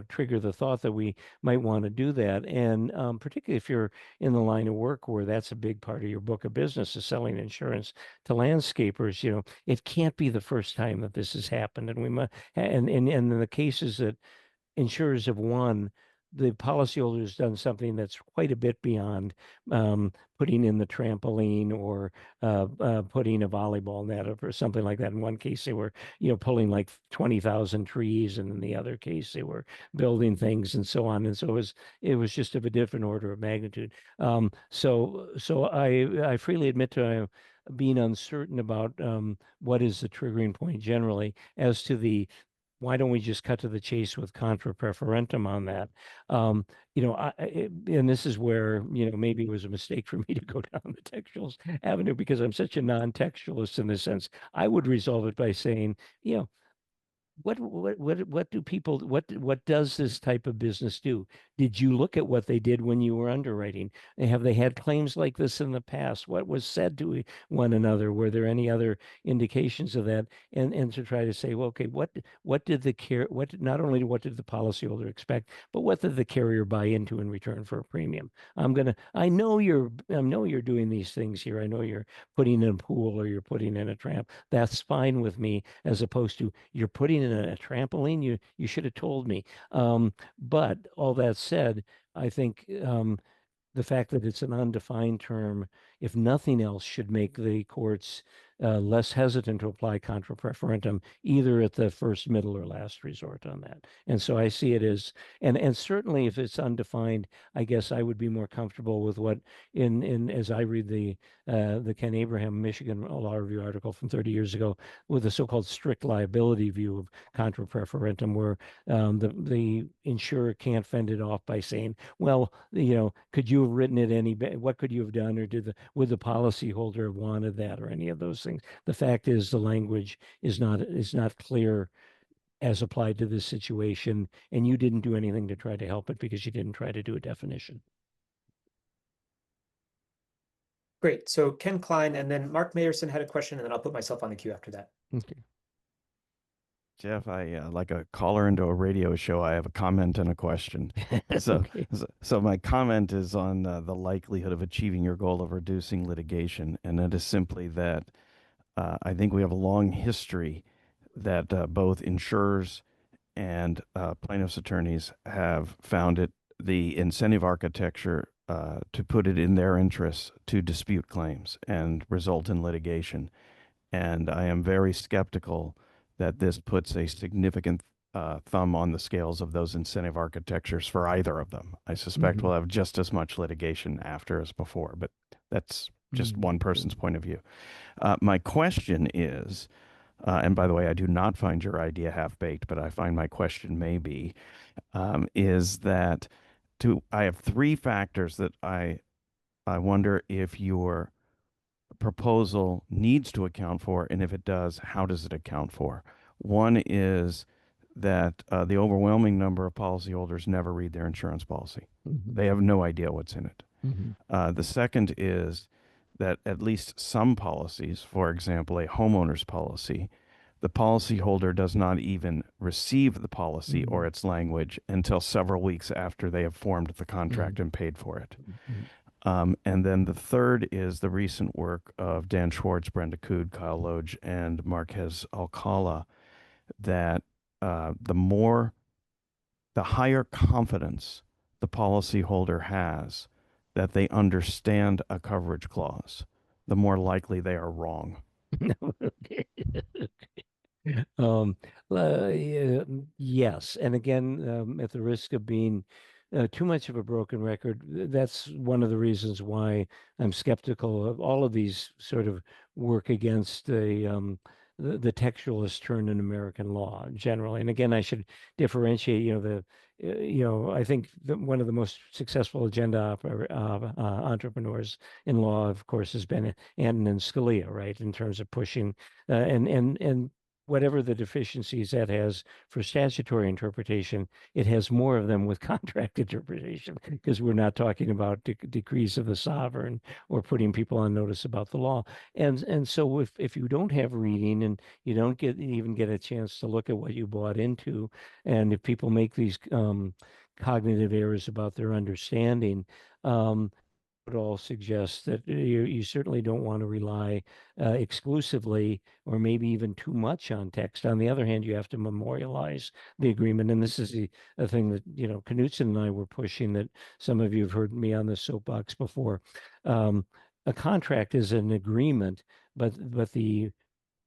Speaker 2: trigger the thought that we might want to do that. And particularly if you're in the line of work where that's a big part of your book of business is selling insurance to landscapers, it can't be the first time that this has happened. And we must, and in the cases that insurers have won, the policyholder has done something that's quite a bit beyond putting in the trampoline or putting a volleyball net up or something like that. In one case, they were, pulling like 20,000 trees, and in the other case, they were building things and so on. And so it was just of a different order of magnitude. So I freely admit to being uncertain about what is the triggering point generally. As to the why don't we just cut to the chase with contra preferentum on that? And this is where, maybe it was a mistake for me to go down the textuals avenue because I'm such a non-textualist in this sense. I would resolve it by saying, what do people what does this type of business do? Did you look at what they did when you were underwriting? Have they had claims like this in the past? What was said to one another? Were there any other indications of that? And to try to say, well, okay, what did not only what did the policyholder expect, but what did the carrier buy into in return for a premium? I know you're doing these things here. I know you're putting in a pool or you're putting in a tramp. That's fine with me, as opposed to you're putting in a trampoline. You should have told me. But all that said, I think the fact that it's an undefined term, if nothing else, should make the courts less hesitant to apply contra preferentum, either at the first, middle, or last resort on that. And so I see it as, and certainly if it's undefined, I guess I would be more comfortable with what as I read the Ken Abraham Michigan Law Review article from 30 years ago, with the so-called strict liability view of contra preferentum, where the insurer can't fend it off by saying, well, could you have written it what could you have done, or would the policyholder have wanted that, or any of those things? The fact is the language is not clear as applied to this situation, and you didn't do anything to try to help it because you didn't try to do a definition.
Speaker 1: Great. So Ken Klein, and then Mark Mayerson had a question, and then I'll put myself on the queue after that.
Speaker 2: Okay.
Speaker 6: Jeff, I like a caller into a radio show. I have a comment and a question. So,
Speaker 2: Okay.
Speaker 6: so my comment is on the likelihood of achieving your goal of reducing litigation, and it is simply that I think we have a long history that both insurers and plaintiffs' attorneys have found it the incentive architecture to put it in their interests to dispute claims and result in litigation. And I am very skeptical that this puts a significant thumb on the scales of those incentive architectures for either of them. I suspect we'll have just as much litigation after as before, but that's just one person's point of view. My question is, and by the way, I do not find your idea half-baked, but I find my question may be, is that I have three factors that I wonder if your proposal needs to account for, and if it does, how does it account for? One is that the overwhelming number of policyholders never read their insurance policy. They have no idea what's in it. The second is that at least some policies, for example, a homeowner's policy, the policyholder does not even receive the policy or its language until several weeks after they have formed the contract and paid for it. And then the third is the recent work of Dan Schwartz, Brenda Cood, Kyle Loge, and Marquez Alcala, that the higher confidence the policyholder has that they understand a coverage clause, the more likely they are wrong.
Speaker 2: Yes. And again, at the risk of being too much of a broken record, that's one of the reasons why I'm skeptical of all of these sort of work against the textualist turn in American law generally. And again, I should differentiate, I think one of the most successful agenda entrepreneurs in law, of course, has been Anton and Scalia, right, in terms of pushing and whatever the deficiencies that has for statutory interpretation, it has more of them with contract interpretation, because we're not talking about decrees of the sovereign or putting people on notice about the law. And so if you don't have reading and you don't even get a chance to look at what you bought into, and if people make these cognitive errors about their understanding, would all suggest that you certainly don't want to rely exclusively or maybe even too much on text. On the other hand, you have to memorialize the agreement. And this is a thing that, Knutson and I were pushing, that some of you have heard me on the soapbox before. A contract is an agreement, but the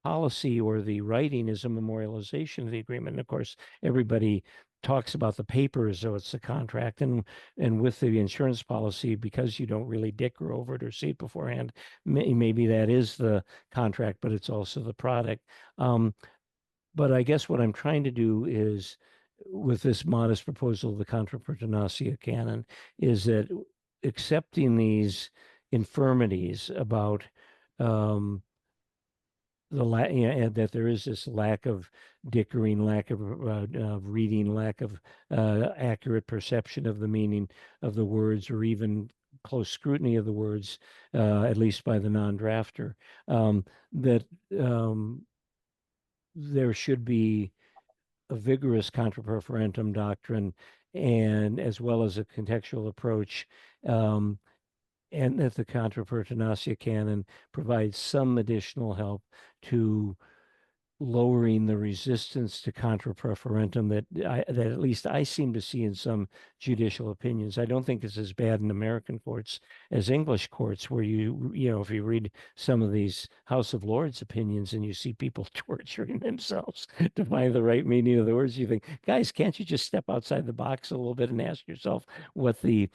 Speaker 2: policy or the writing is a memorialization of the agreement. And of course, everybody talks about the paper as though it's a contract, and with the insurance policy, because you don't really dicker over it or see it beforehand, maybe that is the contract, but it's also the product. But I guess what I'm trying to do is, with this modest proposal of the Contra Pertinacia canon, is that accepting these infirmities about and that there is this lack of dickering, lack of reading, lack of accurate perception of the meaning of the words, or even close scrutiny of the words, at least by the non-drafter, that there should be a vigorous contra preferentum doctrine, and as well as a contextual approach, and that the Contra Pertinacia canon provides some additional help to lowering the resistance to contra preferentum that at least I seem to see in some judicial opinions. I don't think it's as bad in American courts as English courts, where if you read some of these House of Lords opinions and you see people torturing themselves to find the right meaning of the words, you think, guys, can't you just step outside the box a little bit and ask yourself what the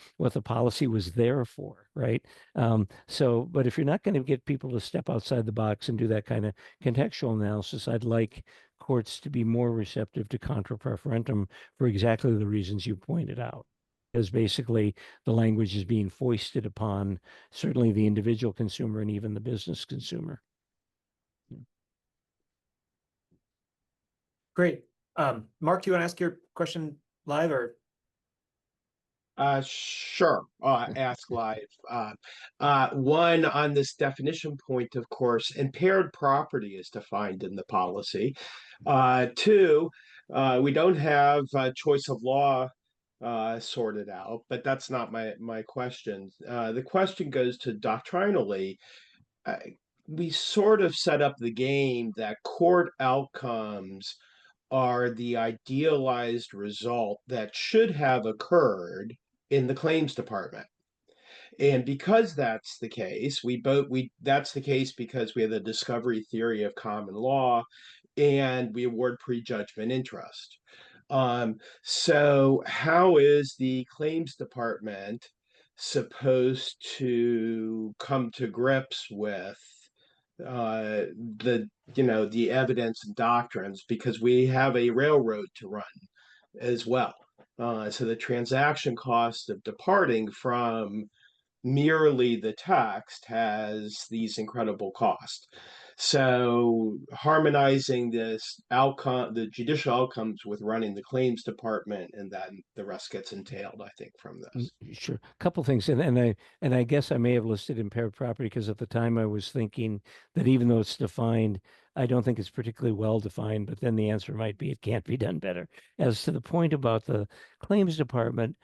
Speaker 2: policy was there for, right? But if you're not going to get people to step outside the box and do that kind of contextual analysis, I'd like courts to be more receptive to contra preferentum for exactly the reasons you pointed out. Because basically the language is being foisted upon certainly the individual consumer and even the business consumer.
Speaker 1: Great. Mark, do you want to ask your question live, or?
Speaker 7: Sure. Ask live. One, on this definition point, of course, impaired property is defined in the policy. Two, we don't have choice of law sorted out, but that's not my question. The question goes to doctrinally. We sort of set up the game that court outcomes are the idealized result that should have occurred in the claims department. And because that's the case, that's the case because we have the discovery theory of common law, and we award prejudgment interest. So how is the claims department supposed to come to grips with the evidence and doctrines, because we have a railroad to run as well. So the transaction cost of departing from merely the text has these incredible costs. So harmonizing this outcome, the judicial outcomes, with running the claims department, and then the rest gets entailed, I think, from this.
Speaker 2: Sure. A couple things. And I guess I may have listed impaired property because at the time I was thinking that even though it's defined, I don't think it's particularly well defined, but then the answer might be it can't be done better. As to the point about the claims department,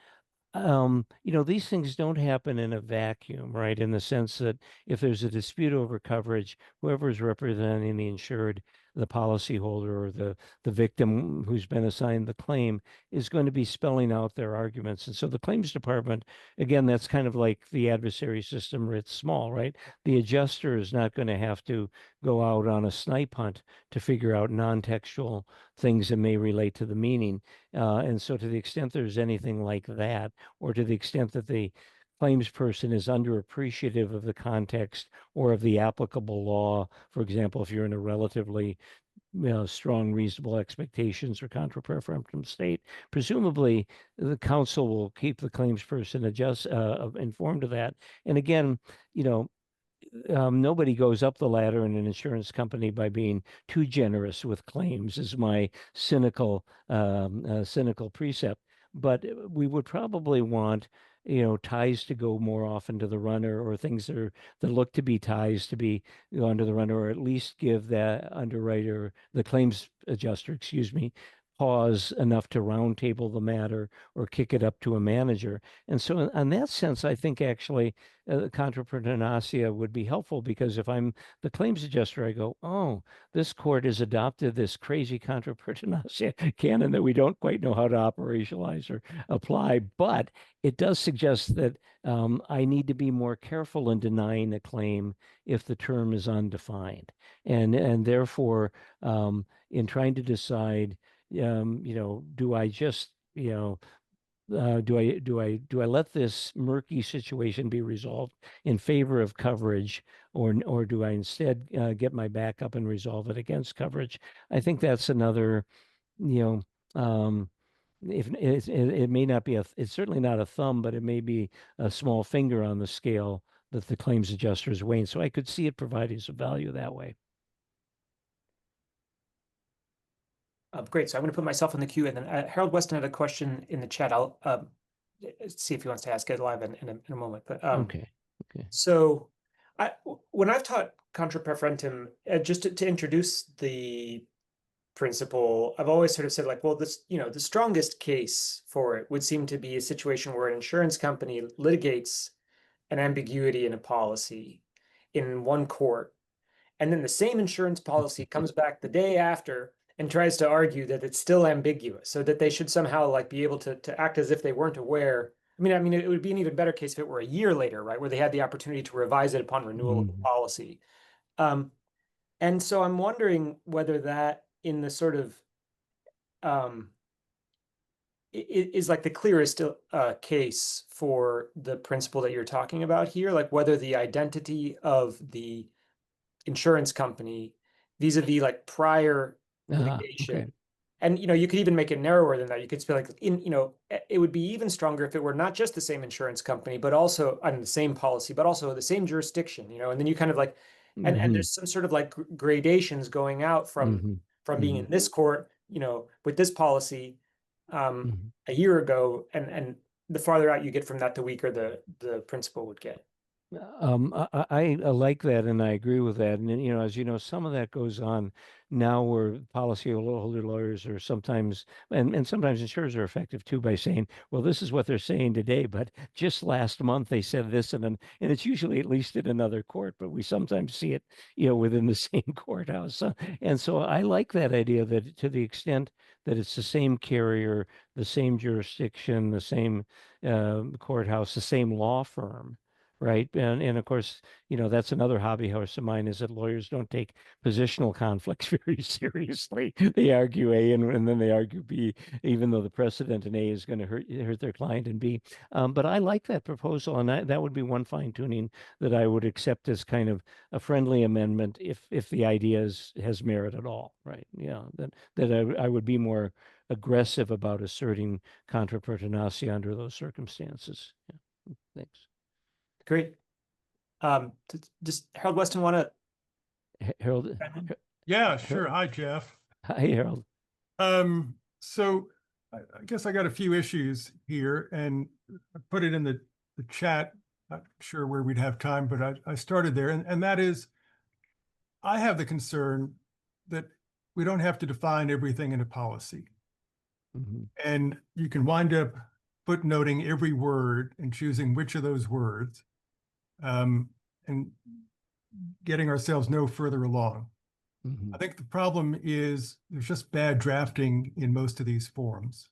Speaker 2: these things don't happen in a vacuum, right? In the sense that if there's a dispute over coverage, whoever is representing the insured, the policyholder or the victim who's been assigned the claim, is going to be spelling out their arguments. And so the claims department, again, that's kind of like the adversary system writ small, right? The adjuster is not going to have to go out on a snipe hunt to figure out non-textual things that may relate to the meaning. And so to the extent there's anything like that, or to the extent that the claims person is underappreciative of the context or of the applicable law. For example, if you're in a relatively strong reasonable expectations or contra preferentum state, presumably the counsel will keep the claims person informed of that. And again, nobody goes up the ladder in an insurance company by being too generous with claims, is my cynical precept. But we would probably want, ties to go more often to the runner, or things that look to be ties to be gone to the runner, or at least give the underwriter, the claims adjuster, excuse me, pause enough to roundtable the matter or kick it up to a manager. And so in that sense, I think actually contra pertinacia would be helpful, because if I'm the claims adjuster, I go, oh, this court has adopted this crazy contra pertinacia canon that we don't quite know how to operationalize or apply, but it does suggest that I need to be more careful in denying a claim if the term is undefined. And therefore, in trying to decide, do I just, do I let this murky situation be resolved in favor of coverage, or do I instead get my back up and resolve it against coverage? I think that's another, if it may not be it's certainly not a thumb, but it may be a small finger on the scale that the claims adjuster is weighing. So I could see it providing some value that way.
Speaker 1: Great. So I'm going to put myself in the queue, and then Harold Weston had a question in the chat. I'll see if he wants to ask it live in a moment. But
Speaker 2: Okay.
Speaker 1: So when I've taught contra preferentum, just to introduce the principle, I've always sort of said, like, well, the strongest case for it would seem to be a situation where an insurance company litigates an ambiguity in a policy in one court, and then the same insurance policy comes back the day after and tries to argue that it's still ambiguous, so that they should somehow like be able to act as if they weren't aware. I mean, it would be an even better case if it were a year later, right, where they had the opportunity to revise it upon renewal of the policy. And so I'm wondering whether that, in the sort of is like the clearest case for the principle that you're talking about here, like whether the identity of the insurance company vis-a-vis like prior litigation.
Speaker 2: Okay.
Speaker 1: And you could even make it narrower than that. You could say like it would be even stronger if it were not just the same insurance company, but also the same policy, but also the same jurisdiction, and then you kind of like, and there's some sort of like gradations going out from being in this court, with this policy a year ago, and the farther out you get from that, the weaker the principle would get.
Speaker 2: I like that, and I agree with that. And as you know, some of that goes on now, where policyholder lawyers are sometimes, and sometimes insurers are effective too, by saying, well, this is what they're saying today, but just last month they said this, and it's usually at least in another court, but we sometimes see it, within the same courthouse. And so I like that idea, that to the extent that it's the same carrier, the same jurisdiction, the same courthouse, the same law firm. Right. And of course, that's another hobby horse of mine, is that lawyers don't take positional conflicts very seriously. They argue A and then they argue B, even though the precedent in A is going to hurt their client in B. But I like that proposal, and that would be one fine tuning that I would accept as kind of a friendly amendment if the idea has merit at all. Right. Yeah. That I would be more aggressive about asserting contra pertinacia under those circumstances. Yeah. Thanks.
Speaker 1: Great. Does Harold Weston want to?
Speaker 2: Harold?
Speaker 8: Yeah, sure. Hi, Jeff.
Speaker 2: Hi, Harold.
Speaker 8: So I guess I got a few issues here, and I put it in the chat. Not sure where we'd have time, but I started there, and that is, I have the concern that we don't have to define everything in a policy. And you can wind up footnoting every word and choosing which of those words, and getting ourselves no further along. I think the problem is there's just bad drafting in most of these forms.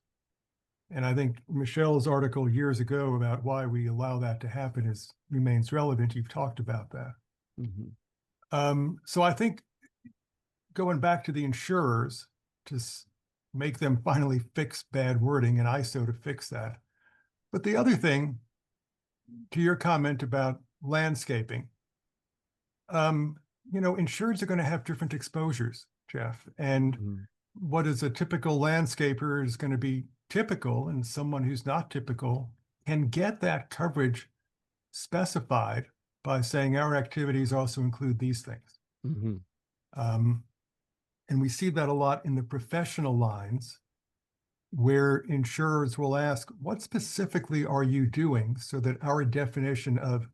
Speaker 8: And I think Michelle's article years ago about why we allow that to happen remains relevant. You've talked about that. So I think going back to the insurers to make them finally fix bad wording, and ISO to fix that. But the other thing to your comment about landscaping, insureds are going to have different exposures, Jeff. And
Speaker 2: Mhm.
Speaker 8: what is a typical landscaper is going to be typical, and someone who's not typical can get that coverage specified by saying our activities also include these things.
Speaker 2: Mhm.
Speaker 8: And we see that a lot in the professional lines, where insurers will ask, what specifically are you doing, so that our definition of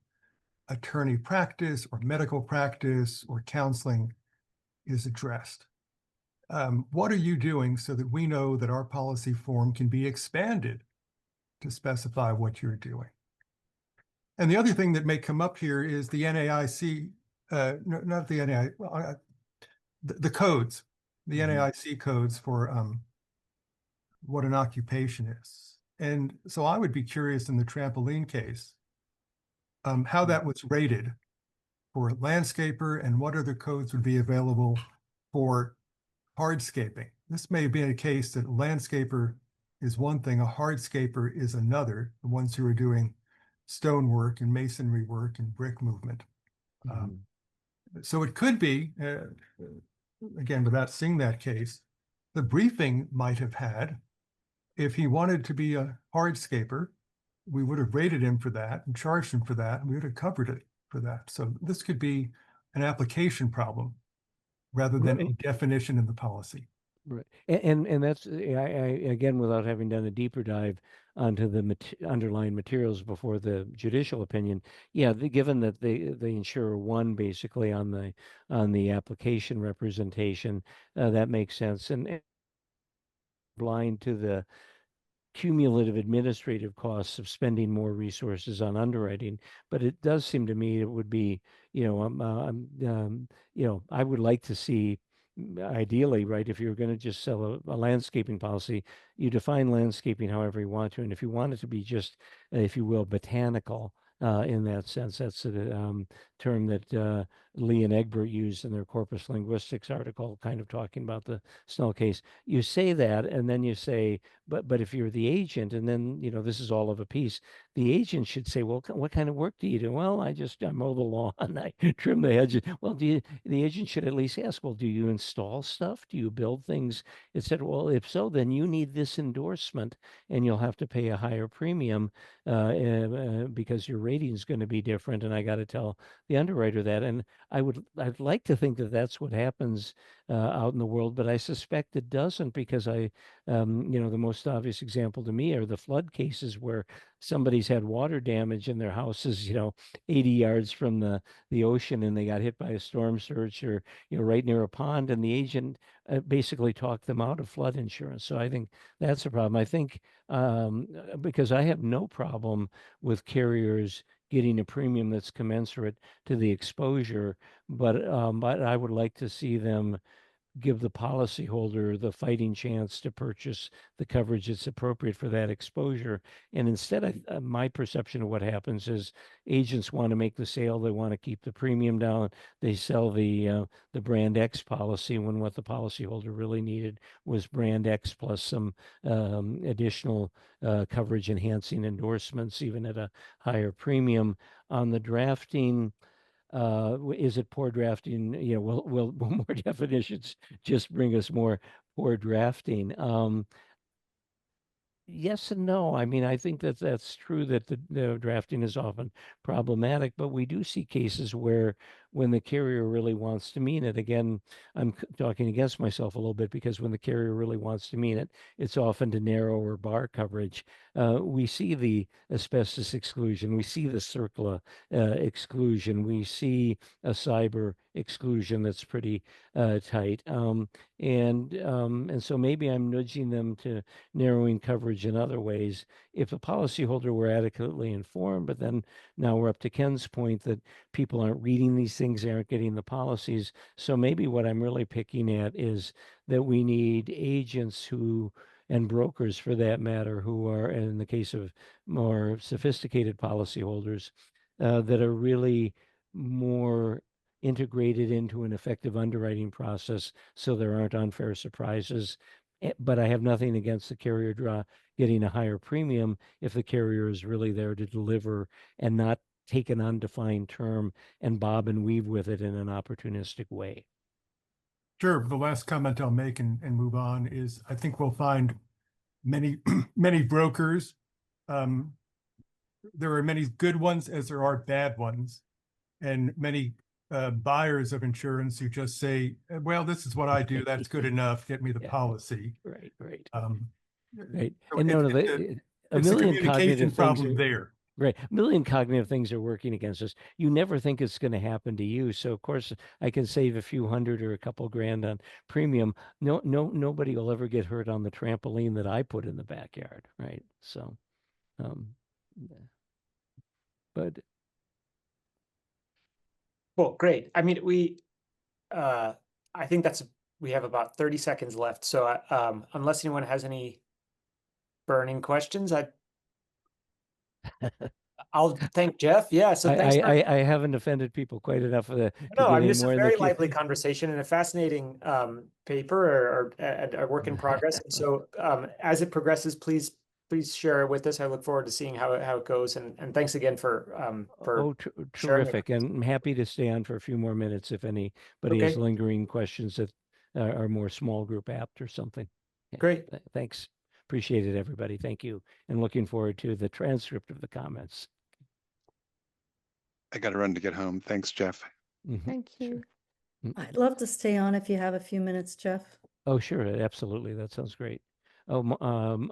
Speaker 8: attorney practice or medical practice or counseling is addressed. What are you doing so that we know that our policy form can be expanded to specify what you're doing? And the other thing that may come up here is the NAIC, no, not the NAIC, the codes, the
Speaker 2: Mhm.
Speaker 8: NAIC codes for what an occupation is. And so I would be curious in the trampoline case, how that was rated for landscaper and what other codes would be available for hardscaping. This may be a case that landscaper is one thing, a hardscaper is another, the ones who are doing stonework and masonry work and brick movement.
Speaker 2: Mhm.
Speaker 8: So it could be, again, without seeing that case, the briefing might have had, if he wanted to be a hardscaper, we would have rated him for that and charged him for that, and we would have covered it for that. So this could be an application problem rather than a definition in the policy.
Speaker 2: Right. And that's I again, without having done a deeper dive onto the underlying materials before the judicial opinion, yeah, given that the insurer won basically on the application representation, that makes sense. And blind to the cumulative administrative costs of spending more resources on underwriting. But it does seem to me it would be, I would like to see, ideally, right, if you're going to just sell a landscaping policy, you define landscaping however you want to. And if you want it to be just, if you will, botanical, in that sense, that's a term that Lee and Egbert used in their corpus linguistics article, kind of talking about the Snell case. You say that, and then you say, but if you're the agent, and then this is all of a piece, the agent should say, well, what kind of work do you do? Well, I mow the lawn, I trim the hedges. Well, the agent should at least ask, well, do you install stuff? Do you build things? It said, well, if so, then you need this endorsement, and you'll have to pay a higher premium because your rating is going to be different. And I got to tell the underwriter that. And I'd like to think that that's what happens out in the world, but I suspect it doesn't, because the most obvious example to me are the flood cases where somebody's had water damage and their house is 80 yards from the ocean, and they got hit by a storm surge, or right near a pond, and the agent basically talked them out of flood insurance. So I think that's a problem. I think because I have no problem with carriers getting a premium that's commensurate to the exposure, but I would like to see them give the policyholder the fighting chance to purchase the coverage that's appropriate for that exposure. And instead, my perception of what happens is agents want to make the sale. They want to keep the premium down. They sell the brand X policy, when what the policyholder really needed was brand X plus some additional coverage enhancing endorsements, even at a higher premium. On the drafting, is it poor drafting? Will more definitions just bring us more poor drafting? Yes and no. I mean, I think that that's true, that the drafting is often problematic, but we do see cases where, when the carrier really wants to mean it, again, I'm talking against myself a little bit, because when the carrier really wants to mean it, it's often to narrow or bar coverage. We see the asbestos exclusion, we see the CERCLA exclusion, we see a cyber exclusion that's pretty tight. And so maybe I'm nudging them to narrowing coverage in other ways if the policyholder were adequately informed. But then now we're up to Ken's point that people aren't reading these things, they aren't getting the policies. So maybe what I'm really picking at is that we need agents who, and brokers for that matter, who are, in the case of more sophisticated policyholders, that are really more integrated into an effective underwriting process, so there aren't unfair surprises. but I have nothing against the carrier getting a higher premium if the carrier is really there to deliver and not take an undefined term and bob and weave with it in an opportunistic way.
Speaker 8: Sure. The last comment I'll make and move on is I think we'll find many, many brokers. There are many good ones as there are bad ones, and many buyers of insurance who just say, well, this is what I do. That's good enough. Get me the
Speaker 2: Yeah.
Speaker 8: policy.
Speaker 2: Right.
Speaker 8: So
Speaker 2: And no,
Speaker 8: it's
Speaker 2: a
Speaker 8: a
Speaker 2: million
Speaker 8: communication
Speaker 2: cognitive things
Speaker 8: problem there.
Speaker 2: Right. A million cognitive things are working against us. You never think it's going to happen to you. So of course I can save a few hundred or a couple grand on premium. Nobody will ever get hurt on the trampoline that I put in the backyard. Right. So, yeah. But
Speaker 1: Well, great. I mean, I think we have about 30 seconds left. So, unless anyone has any burning questions, I'll thank Jeff. Yeah. So thanks.
Speaker 2: I haven't offended people quite enough to
Speaker 1: No,
Speaker 2: get
Speaker 1: I mean,
Speaker 2: any
Speaker 1: it's a
Speaker 2: more in the
Speaker 1: very
Speaker 2: queue.
Speaker 1: lively conversation and a fascinating paper or a work in progress. And so as it progresses, please share it with us. I look forward to seeing how it goes. And thanks again for
Speaker 2: Oh,
Speaker 1: sharing it.
Speaker 2: terrific. And I'm happy to stay on for a few more minutes if anybody has
Speaker 1: Okay.
Speaker 2: lingering questions that are more small group apt or something. Yeah,
Speaker 1: Great.
Speaker 2: Thanks. Appreciate it, everybody. Thank you. And looking forward to the transcript of the comments.
Speaker 3: I got to run to get home. Thanks, Jeff.
Speaker 9: Thank you.
Speaker 2: Mm.
Speaker 9: I'd love to stay on if you have a few minutes, Jeff.
Speaker 2: Oh, sure. Absolutely. That sounds great. Oh,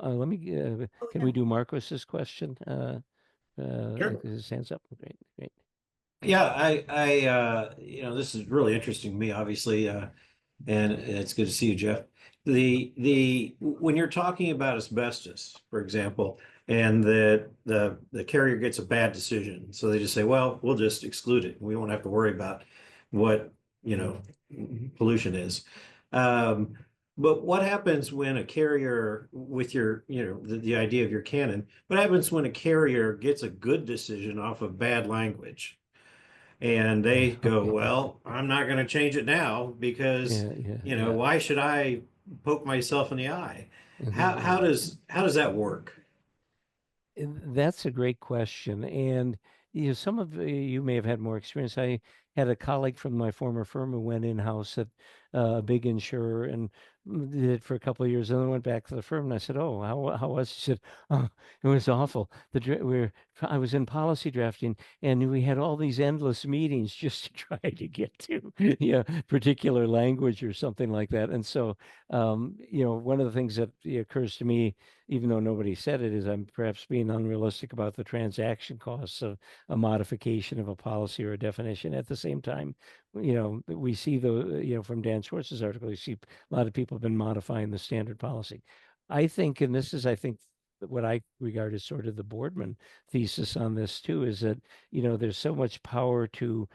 Speaker 2: let me, can
Speaker 9: yeah.
Speaker 2: we do Marcos's question?
Speaker 1: Sure.
Speaker 2: His hands up. Great.
Speaker 10: Yeah, this is really interesting to me, obviously, and it's good to see you, Jeff. When you're talking about asbestos, for example, and the carrier gets a bad decision, so they just say, well, we'll just exclude it. We won't have to worry about what, pollution is. But what happens when a carrier with your, the idea of your Canon, what happens when a carrier gets a good decision off of bad language? And they go, well, I'm not going to change it now because, why should I poke myself in the eye? How does that work?
Speaker 2: That's a great question. And some of you may have had more experience. I had a colleague from my former firm who went in-house at a big insurer and did it for a couple of years, and then went back to the firm. And I said, "Oh, how was it?" She said, "Oh, it was awful. I was in policy drafting, and we had all these endless meetings just to try to get to particular language or something like that." And so, one of the things that occurs to me, even though nobody said it, is I'm perhaps being unrealistic about the transaction costs of a modification of a policy or a definition. At the same time, we see from Dan Schwartz's article, you see a lot of people have been modifying the standard policy. I think, and this is, I think, what I regard as sort of the Boardman thesis on this too, is that, there's so much power to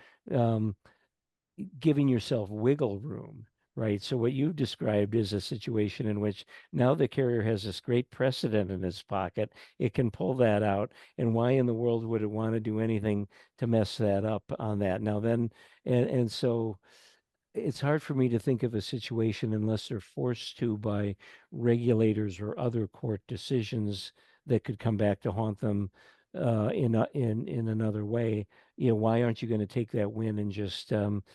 Speaker 2: giving yourself wiggle room. Right. So what you've described is a situation in which now the carrier has this great precedent in its pocket. It can pull that out. And why in the world would it want to do anything to mess that up on that? Now then, and so it's hard for me to think of a situation unless they're forced to by regulators or other court decisions that could come back to haunt them in another way. Why aren't you going to take that win and just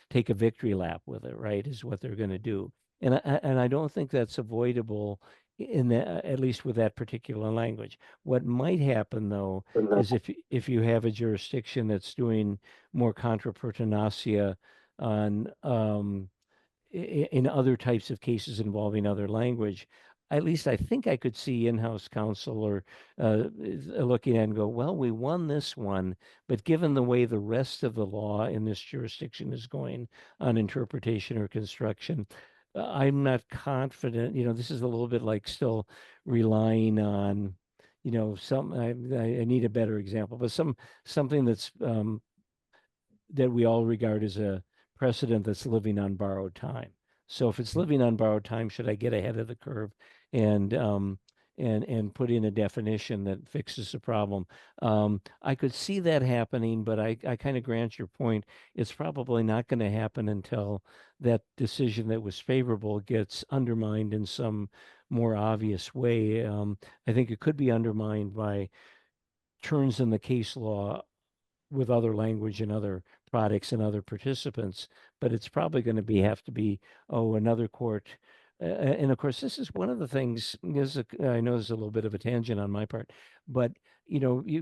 Speaker 2: take a victory lap with it? Right, is what they're going to do, and I don't think that's avoidable at least with that particular language. What might happen though is if you have a jurisdiction that's doing more contra pertinacia on in other types of cases involving other language, at least I think I could see in-house counsel or looking at and go, well, we won this one, but given the way the rest of the law in this jurisdiction is going on interpretation or construction, I'm not confident. This is a little bit like still relying on, I need a better example, but something that's that we all regard as a precedent that's living on borrowed time. So if it's living on borrowed time, should I get ahead of the curve and put in a definition that fixes the problem? I could see that happening, but I kind of grant your point. It's probably not going to happen until that decision that was favorable gets undermined in some more obvious way. I think it could be undermined by turns in the case law with other language and other products and other participants, but it's probably going to have to be, oh, another court. And of course, this is one of the things. I know there's a little bit of a tangent on my part, but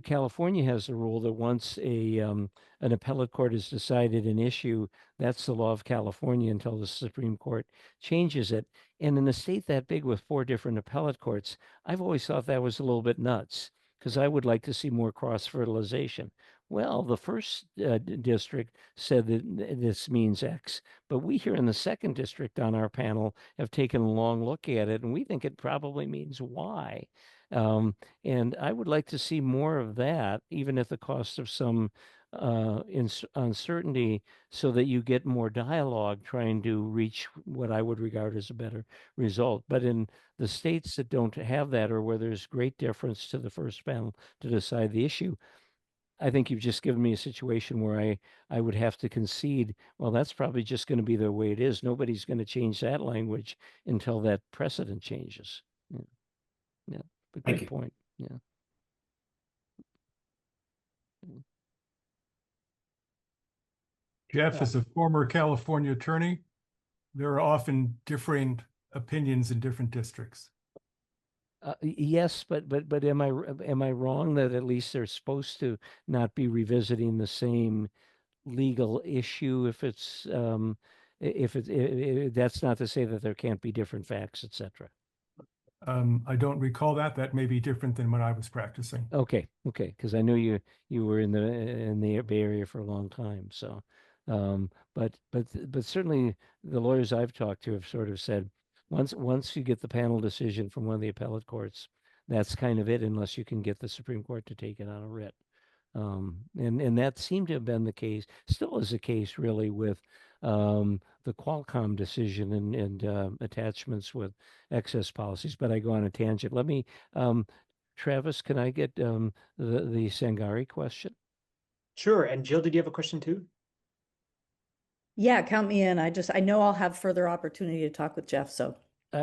Speaker 2: California has a rule that once an appellate court has decided an issue, that's the law of California until the Supreme Court changes it. And in a state that big with 4 different appellate courts, I've always thought that was a little bit nuts because I would like to see more cross fertilization. Well, the first district said that this means X, but we here in the second district on our panel have taken a long look at it, and we think it probably means Y. And I would like to see more of that, even at the cost of some uncertainty, so that you get more dialogue trying to reach what I would regard as a better result. But in the states that don't have that, or where there's great difference to the first panel to decide the issue, I think you've just given me a situation where I would have to concede, well, that's probably just going to be the way it is. Nobody's going to change that language until that precedent changes. Yeah. Yeah. But
Speaker 10: Thank
Speaker 2: good
Speaker 10: you.
Speaker 2: point. Yeah.
Speaker 8: Jeff, as a former California attorney, there are often differing opinions in different districts.
Speaker 2: Yes, but am I wrong that at least they're supposed to not be revisiting the same legal issue if it's that's not to say that there can't be different facts, etc.
Speaker 8: I don't recall that. That may be different than when I was practicing.
Speaker 2: Okay, because I know you were in the Bay Area for a long time. So, but certainly the lawyers I've talked to have sort of said once you get the panel decision from one of the appellate courts, that's kind of it, unless you can get the Supreme Court to take it on a writ. And that seemed to have been the case, still is the case really with the Qualcomm decision and attachments with excess policies. But I go on a tangent. Let me, Travis, can I get the Sangari question?
Speaker 1: Sure. And Jill, did you have a question too?
Speaker 9: Yeah, count me in. I know I'll have further opportunity to talk with Jeff, so.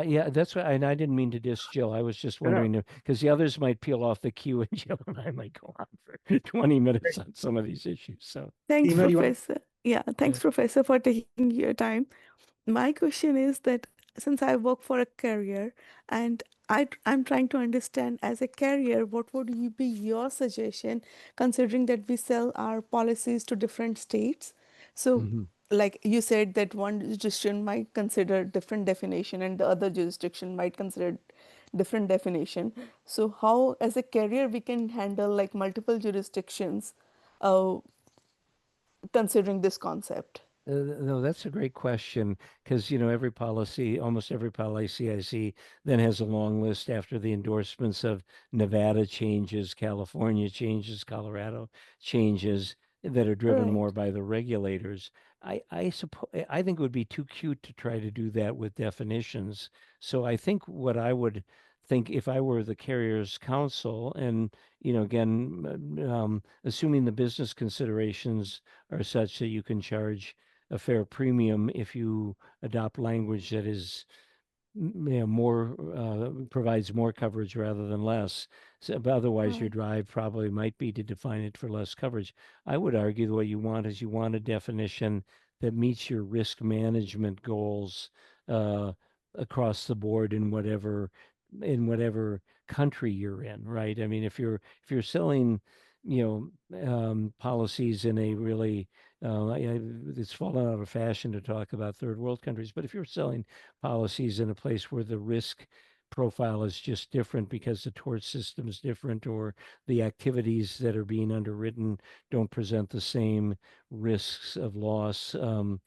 Speaker 2: Yeah, that's what, and I didn't mean to diss Jill. I was just wondering because the others might peel off the queue, and Jill and I might go on for 20 minutes on some of these issues. So
Speaker 11: Thanks,
Speaker 1: Seema,
Speaker 11: Professor. Yeah, thanks, Professor, for taking your time. My question is that since I work for a carrier and I'm trying to understand as a carrier, what would be your suggestion considering that we sell our policies to different states? So like you said that one jurisdiction might consider different definition and the other jurisdiction might consider different definition. So how as a carrier we can handle like multiple jurisdictions considering this concept?
Speaker 2: No, that's a great question because every policy, almost every policy I see, then has a long list after the endorsements of Nevada changes, California changes, Colorado changes that are driven more by the regulators. I suppose I think it would be too cute to try to do that with definitions. So I think what I would think if I were the carrier's counsel, and again, assuming the business considerations are such that you can charge a fair premium if you adopt language that is more provides more coverage rather than less. So, but otherwise, your drive probably might be to define it for less coverage. I would argue the way you want is you want a definition that meets your risk management goals across the board in whatever country you're in, right? I mean, if you're selling, policies in a really it's fallen out of fashion to talk about third world countries, but if you're selling policies in a place where the risk profile is just different because the tort system is different or the activities that are being underwritten don't present the same risks of loss that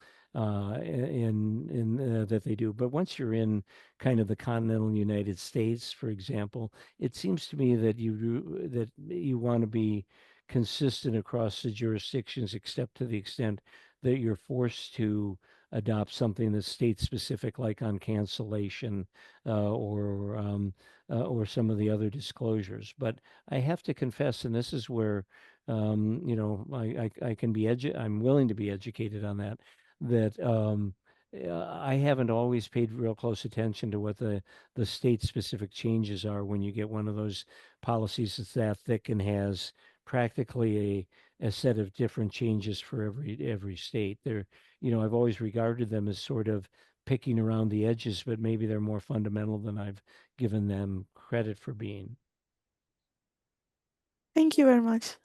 Speaker 2: they do. But once you're in kind of the continental United States, for example, it seems to me that you want to be consistent across the jurisdictions, except to the extent that you're forced to adopt something that's state specific, like on cancellation or some of the other disclosures. But I have to confess, and this is where I can be I'm willing to be educated on that I haven't always paid real close attention to what the state-specific changes are when you get one of those policies that's that thick and has practically a set of different changes for every state. They're, I've always regarded them as sort of picking around the edges, but maybe they're more fundamental than I've given them credit for being.
Speaker 11: Thank you very much.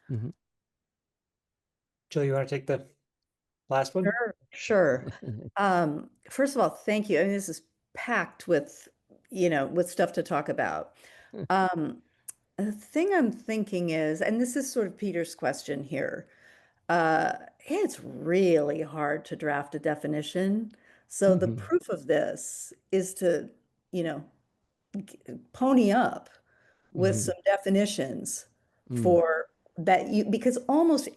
Speaker 1: Jill, you want to take the last one?
Speaker 9: Sure. First of all, thank you. I mean, this is packed with, with stuff to talk about. The thing I'm thinking is, and this is sort of Peter's question here, it's really hard to draft a definition. So the proof of this is to, pony up with some definitions for that because almost,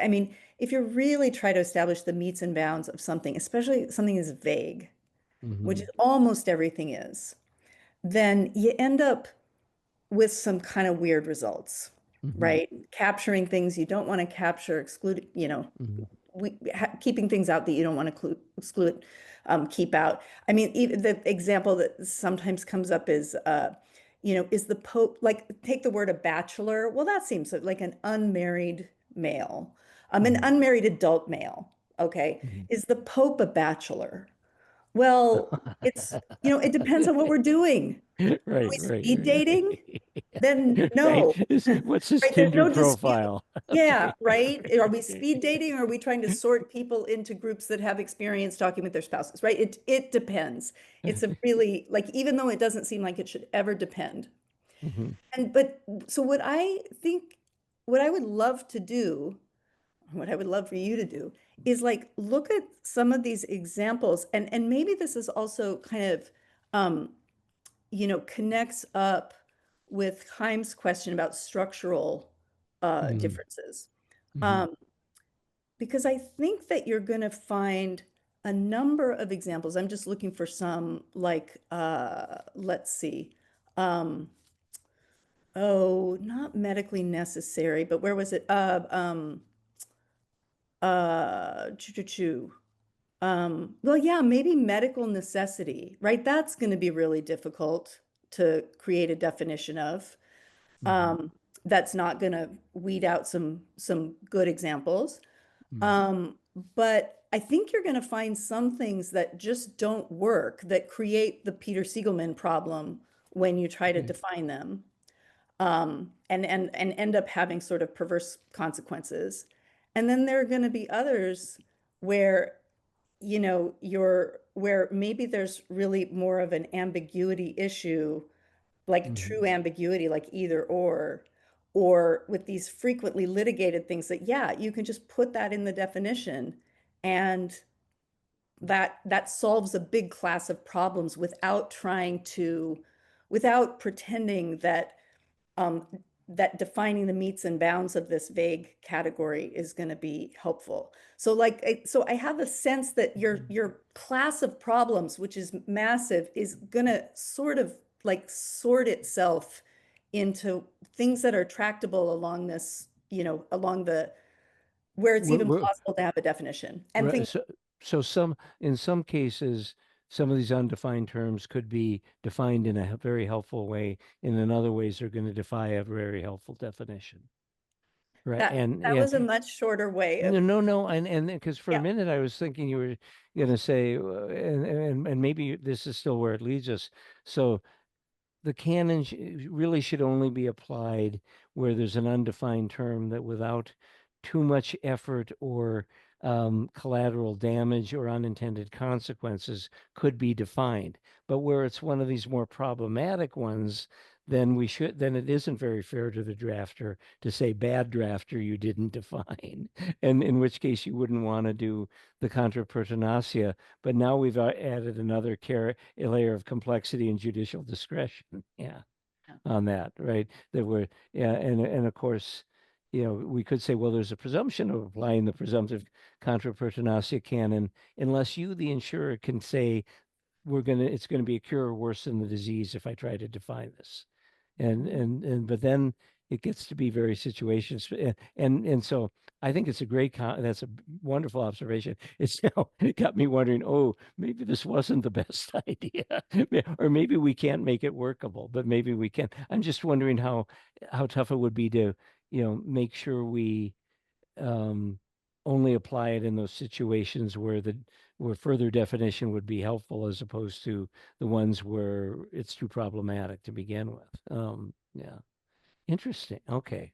Speaker 9: I mean, if you really try to establish the metes and bounds of something, especially something as vague, which is almost everything is, then you end up with some kind of weird results, right? Capturing things you don't want to capture, exclude, keeping things out that you don't want to exclude, keep out. I mean, even the example that sometimes comes up is, is the Pope, like, take the word a bachelor. Well, that seems like an unmarried male, an unmarried adult male. Okay. Is the Pope a bachelor? Well, it's, it depends on what we're doing.
Speaker 2: Right,
Speaker 9: Speed dating? Then no.
Speaker 2: What's his
Speaker 9: Right, there's
Speaker 2: Tinder
Speaker 9: no dispute.
Speaker 2: profile?
Speaker 9: Yeah, right. Are we speed dating or are we trying to sort people into groups that have experience talking with their spouses? Right. It depends. It's a really, like, even though it doesn't seem like it should ever depend. So what I think, what I would love to do, what I would love for you to do is like look at some of these examples and maybe this is also kind of connects up with Chaim's question about structural differences. Because I think that you're going to find a number of examples. I'm just looking for some, like, let's see. Oh, not medically necessary, but where was it? Well, yeah, maybe medical necessity, right? That's going to be really difficult to create a definition of. That's not going to weed out some good examples. But I think you're going to find some things that just don't work that create the Peter Siegelman problem when you try to define them, and end up having sort of perverse consequences. And then there are going to be others where where maybe there's really more of an ambiguity issue, like true ambiguity, like either or with these frequently litigated things that, yeah, you can just put that in the definition and that solves a big class of problems without pretending that that defining the metes and bounds of this vague category is going to be helpful. So so I have a sense that your class of problems, which is massive, is going to sort of like sort itself into things that are tractable along this, along the, where it's even possible to have a definition. And
Speaker 2: Right,
Speaker 9: things,
Speaker 2: so in some cases, some of these undefined terms could be defined in a very helpful way, and in other ways, they're going to defy a very helpful definition. Right,
Speaker 9: that was a much shorter way of.
Speaker 2: No, and because for a minute I was thinking you were going to say, and maybe this is still where it leads us. So the canon really should only be applied where there's an undefined term that without too much effort or collateral damage or unintended consequences could be defined. But where it's one of these more problematic ones, then it isn't very fair to the drafter to say, bad drafter, you didn't define. And in which case you wouldn't want to do the contra pertinacia. But now we've added another layer of complexity and judicial discretion. On that, right? And of course, we could say, well, there's a presumption of applying the presumptive contra pertinacia canon, unless you, the insurer, can say it's going to be a cure worse than the disease if I try to define this, but then it gets to be very situations, and so I think it's a great that's a wonderful observation. It's now it got me wondering, oh, maybe this wasn't the best idea. Or maybe we can't make it workable, but maybe we can. I'm just wondering how tough it would be to, make sure we only apply it in those situations where further definition would be helpful as opposed to the ones where it's too problematic to begin with. Yeah. Interesting. Okay.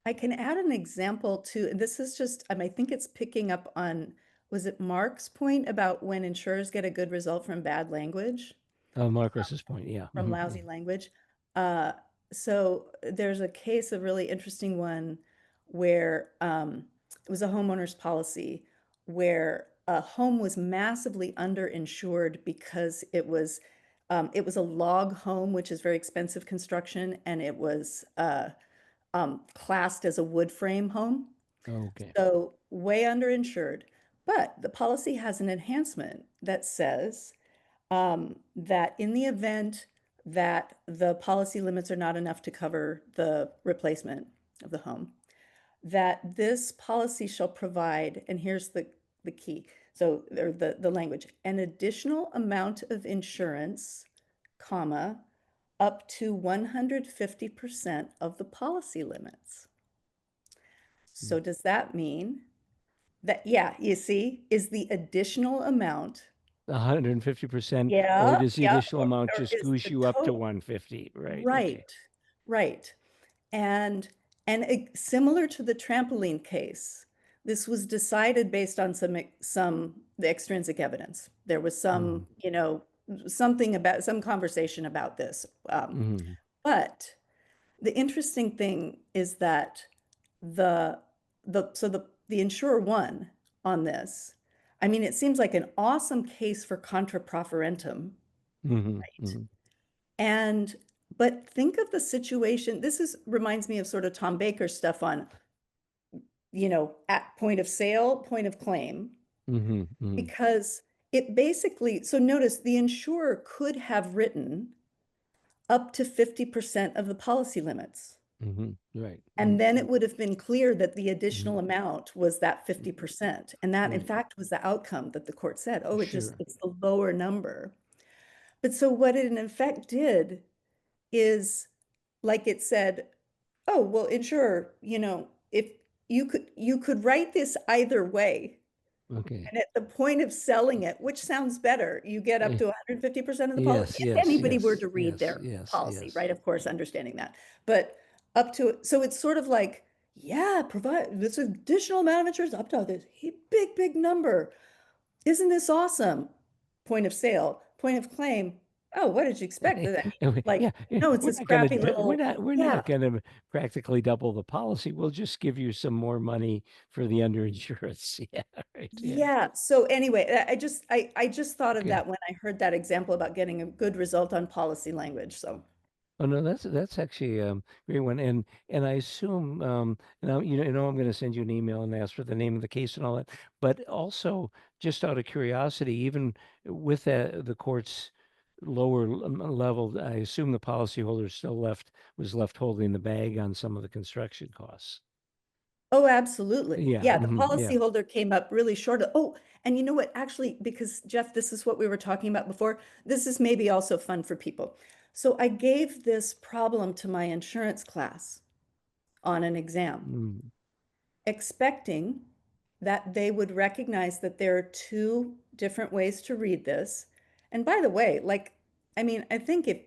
Speaker 9: I can add an example too. And this is just, I think it's picking up on, was it Mark's point about when insurers get a good result from bad language?
Speaker 2: Marcus's point, yeah.
Speaker 9: From lousy language. So there's a case, a really interesting one, where it was a homeowner's policy where a home was massively underinsured because it was a log home, which is very expensive construction, and it was classed as a wood frame home.
Speaker 2: Okay.
Speaker 9: So way underinsured. But the policy has an enhancement that says that in the event that the policy limits are not enough to cover the replacement of the home, that this policy shall provide, and here's the key, so or the language, an additional amount of insurance, comma, up to 150% of the policy limits. So does that mean that, yeah, you see, is the additional amount
Speaker 2: 150%, or
Speaker 9: Yeah,
Speaker 2: does the
Speaker 9: yeah,
Speaker 2: additional amount
Speaker 9: or
Speaker 2: just
Speaker 9: is
Speaker 2: goose
Speaker 9: the
Speaker 2: you up to
Speaker 9: total-
Speaker 2: 150, right?
Speaker 9: Right,
Speaker 2: Okay.
Speaker 9: right. And similar to the trampoline case, this was decided based on some the extrinsic evidence. There was some, something about some conversation about this. But the interesting thing is that the insurer won on this. I mean, it seems like an awesome case for contra proferentum, right? But think of the situation. This reminds me of sort of Tom Baker's stuff on, at point of sale, point of claim, because it basically, so notice the insurer could have written up to 50% of the policy limits.
Speaker 2: Right.
Speaker 9: And then it would have been clear that the additional amount was that 50%. And that, in fact, was the outcome that the court said, oh, it's the lower number. But so what it in effect did is, like it said, oh, well, insurer, if you could write this either way.
Speaker 2: Okay.
Speaker 9: And at the point of selling it, which sounds better, you get up to 150% of the policy. If anybody were to read their policy, right? Of course, understanding that. But up to, so it's sort of like, yeah, provide this additional amount of insurance up to this big, big number. Isn't this awesome? Point of sale, point of claim. Oh, what did you expect? Like, no, it's this crappy little.
Speaker 2: We're not gonna practically double the policy. We'll just give you some more money for the underinsurance. Yeah, right.
Speaker 9: Yeah. So anyway, I just thought of that when I heard that example about getting a good result on policy language. So.
Speaker 2: Oh no, that's actually a great one, and I assume now I'm going to send you an email and ask for the name of the case and all that. But also, just out of curiosity, even with the court's lower level, I assume the policyholder still was left holding the bag on some of the construction costs.
Speaker 9: Oh, absolutely.
Speaker 2: Yeah.
Speaker 9: The policyholder came up really short. Oh, and you know what? Actually, because Jeff, this is what we were talking about before. This is maybe also fun for people. So I gave this problem to my insurance class on an exam, expecting that they would recognize that there are two different ways to read this. And by the way, I think if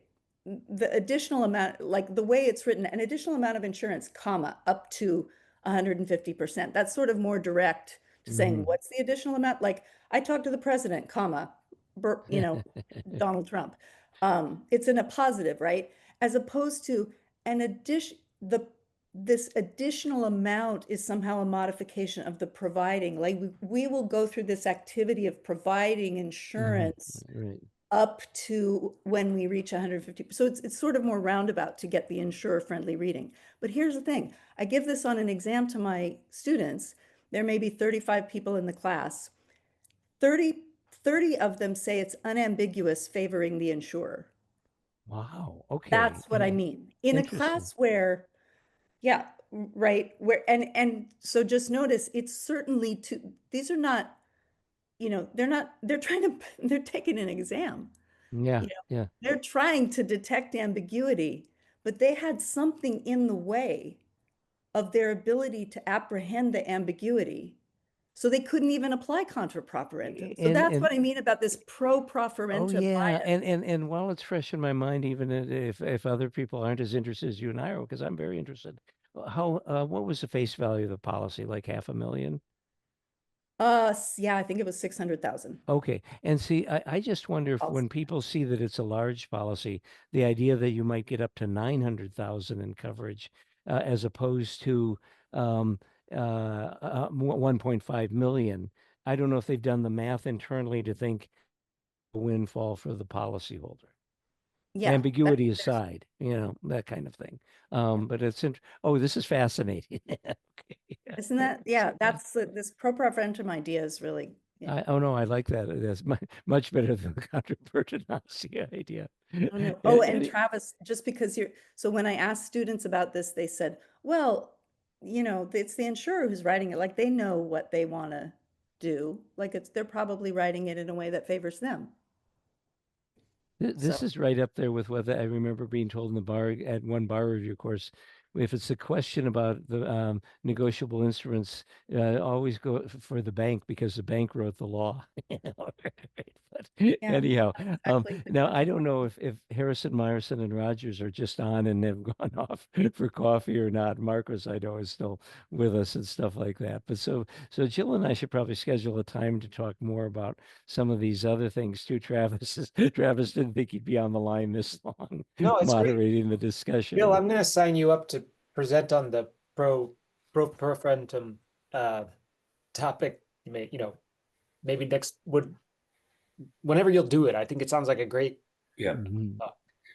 Speaker 9: the additional amount, like the way it's written, an additional amount of insurance, comma, up to 150%. That's sort of more direct to saying, what's the additional amount? Like I talked to the president, comma, Donald Trump. It's in a positive, right? As opposed to this additional amount is somehow a modification of the providing. Like we will go through this activity of providing insurance up to when we reach 150. So it's sort of more roundabout to get the insurer-friendly reading. But here's the thing. I give this on an exam to my students. There may be 35 people in the class. 30 of them say it's unambiguous favoring the insurer.
Speaker 2: Wow. Okay.
Speaker 9: That's what I mean. In a class where, right, where, and so just notice, it's certainly these are not, they're they're taking an exam.
Speaker 2: Yeah,
Speaker 9: You know,
Speaker 2: yeah.
Speaker 9: they're trying to detect ambiguity, but they had something in the way of their ability to apprehend the ambiguity. So they couldn't even apply contra proferentum. So that's what I mean about this pro
Speaker 2: Oh
Speaker 9: proferentum
Speaker 2: yeah,
Speaker 9: bias.
Speaker 2: and while it's fresh in my mind, even if other people aren't as interested as you and I are, because I'm very interested. What was the face value of the policy? Like $500,000?
Speaker 9: Yeah, I think it was 600,000.
Speaker 2: Okay. And see, I just wonder if when people see that it's a large policy, the idea that you might get up to 900,000 in coverage, as opposed to 1.5 million. I don't know if they've done the math internally to think a windfall for the policyholder.
Speaker 9: Yeah,
Speaker 2: Ambiguity aside, that kind of thing. But oh, this is fascinating. Okay.
Speaker 9: isn't that, yeah, that's this pro preferentum idea is really, yeah.
Speaker 2: Oh no, I like that. That's much better than the Contra Pertinacia idea.
Speaker 9: Oh, no. Oh, and Travis, just because so when I asked students about this, they said, well, it's the insurer who's writing it. Like they know what they want to do. Like they're probably writing it in a way that favors them.
Speaker 2: This
Speaker 9: So-
Speaker 2: is right up there with what I remember being told in the bar at one bar review course. If it's a question about the negotiable instruments, always go for the bank because the bank wrote the law. But anyhow, now I don't know if Harrison, Meyerson, and Rogers are just on and have gone off for coffee or not. Marcos, I know, is still with us and stuff like that. But so Jill and I should probably schedule a time to talk more about some of these other things too. Travis didn't think he'd be on the line this long,
Speaker 1: No, it's great.
Speaker 2: moderating the discussion.
Speaker 1: Bill, I'm going to sign you up to present on the pro preferentum topic. Maybe whenever you'll do it. I think it sounds like a great.
Speaker 10: Yeah.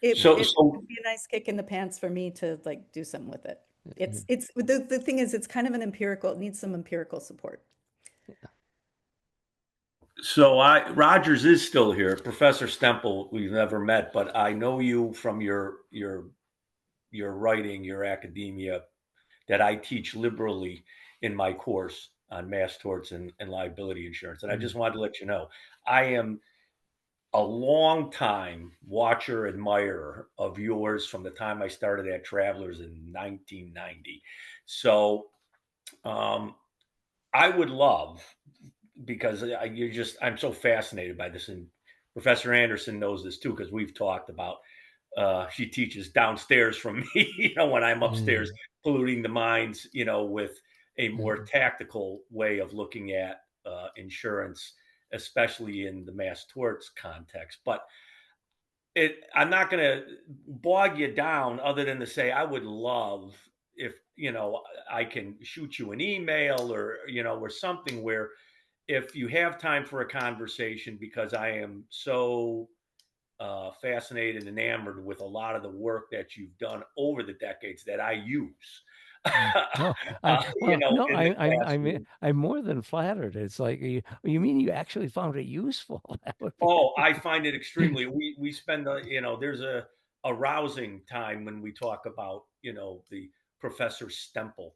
Speaker 9: It would be a nice kick in the pants for me to like do something with it. It's the thing is, it's kind of it needs some empirical support.
Speaker 12: So Rogers is still here. Professor Stempel, we've never met, but I know you from your writing, your academia, that I teach liberally in my course on mass torts and liability insurance. And I just wanted to let you know, I am a long time watcher, admirer of yours from the time I started at Travelers in 1990. So I would love, because I'm so fascinated by this, and Professor Anderson knows this too, because we've talked about, she teaches downstairs from me, when I'm upstairs polluting the minds, with a more tactical way of looking at insurance, especially in the mass torts context. But I'm not going to bog you down other than to say, I would love if, I can shoot you an email or, or something where if you have time for a conversation, because I am so fascinated and enamored with a lot of the work that you've done over the decades that I use.
Speaker 2: I'm more than flattered. It's like, you mean you actually found it useful?
Speaker 12: I find it extremely. We spend there's a rousing time when we talk about the Professor Stempel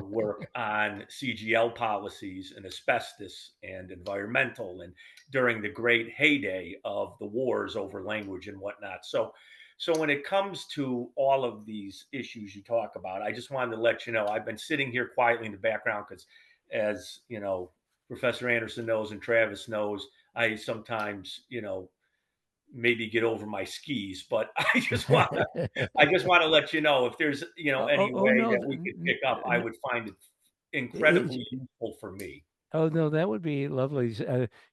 Speaker 12: work on CGL policies and asbestos and environmental, and during the great heyday of the wars over language and whatnot. So when it comes to all of these issues you talk about, I just wanted to let you know, I've been sitting here quietly in the background because, as Professor Anderson knows and Travis knows, I sometimes, maybe get over my skis, but I just want to let you know, if there's, any way that we could pick up, I would find it incredibly useful for me.
Speaker 2: Oh no, that would be lovely.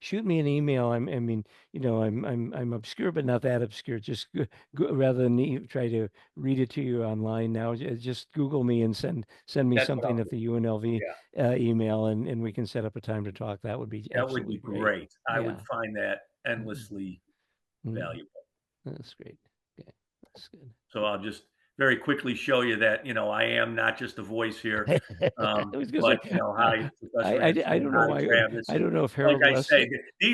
Speaker 2: Shoot me an email. I'm obscure, but not that obscure. Just rather than try to read it to you online now, just Google me and send me something at the UNLV email, and we can set up a time to talk. That would be absolutely
Speaker 12: great. I would find that endlessly valuable.
Speaker 2: That's great. Okay, that's good.
Speaker 12: So I'll just very quickly show you that, I am not just a voice here.
Speaker 2: I was gonna
Speaker 12: But,
Speaker 2: say,
Speaker 12: hi, Professor
Speaker 2: I
Speaker 12: Anson,
Speaker 2: don't know
Speaker 12: hi,
Speaker 2: why.
Speaker 12: Travis.
Speaker 2: I don't know if
Speaker 12: Like
Speaker 2: Harold
Speaker 12: I
Speaker 2: West.
Speaker 12: say,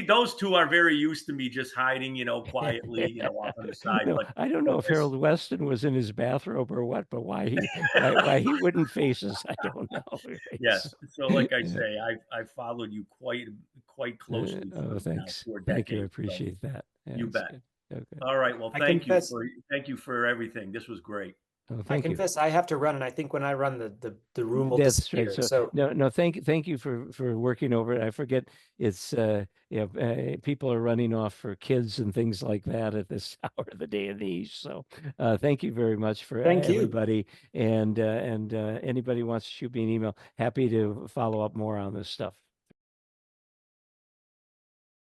Speaker 12: those two are very used to me just hiding, quietly, off on the side.
Speaker 2: No,
Speaker 12: But
Speaker 2: I don't know if
Speaker 12: this-
Speaker 2: Harold Weston was in his bathrobe or what, but why he wouldn't face us, I don't know.
Speaker 12: Yes. So like I
Speaker 2: Yeah.
Speaker 12: say, I've followed you quite closely for now
Speaker 2: Thanks.
Speaker 12: 4
Speaker 2: Thank you. I
Speaker 12: decades. So
Speaker 2: appreciate that. Yeah,
Speaker 12: you
Speaker 2: it's
Speaker 12: bet.
Speaker 2: good. Okay.
Speaker 12: All right. Well,
Speaker 1: I
Speaker 12: thank
Speaker 1: confess-
Speaker 12: you for everything. This was great.
Speaker 2: Oh,
Speaker 1: I
Speaker 2: thank you.
Speaker 1: confess I have to run, and I think when I run, the room will
Speaker 2: That's
Speaker 1: disappear.
Speaker 2: right. So,
Speaker 1: So
Speaker 2: no, thank you for working over it. I forget it's people are running off for kids and things like that at this hour of the day and age. So thank you very much for
Speaker 1: Thank you.
Speaker 2: everybody. And anybody wants to shoot me an email, happy to follow up more on this stuff.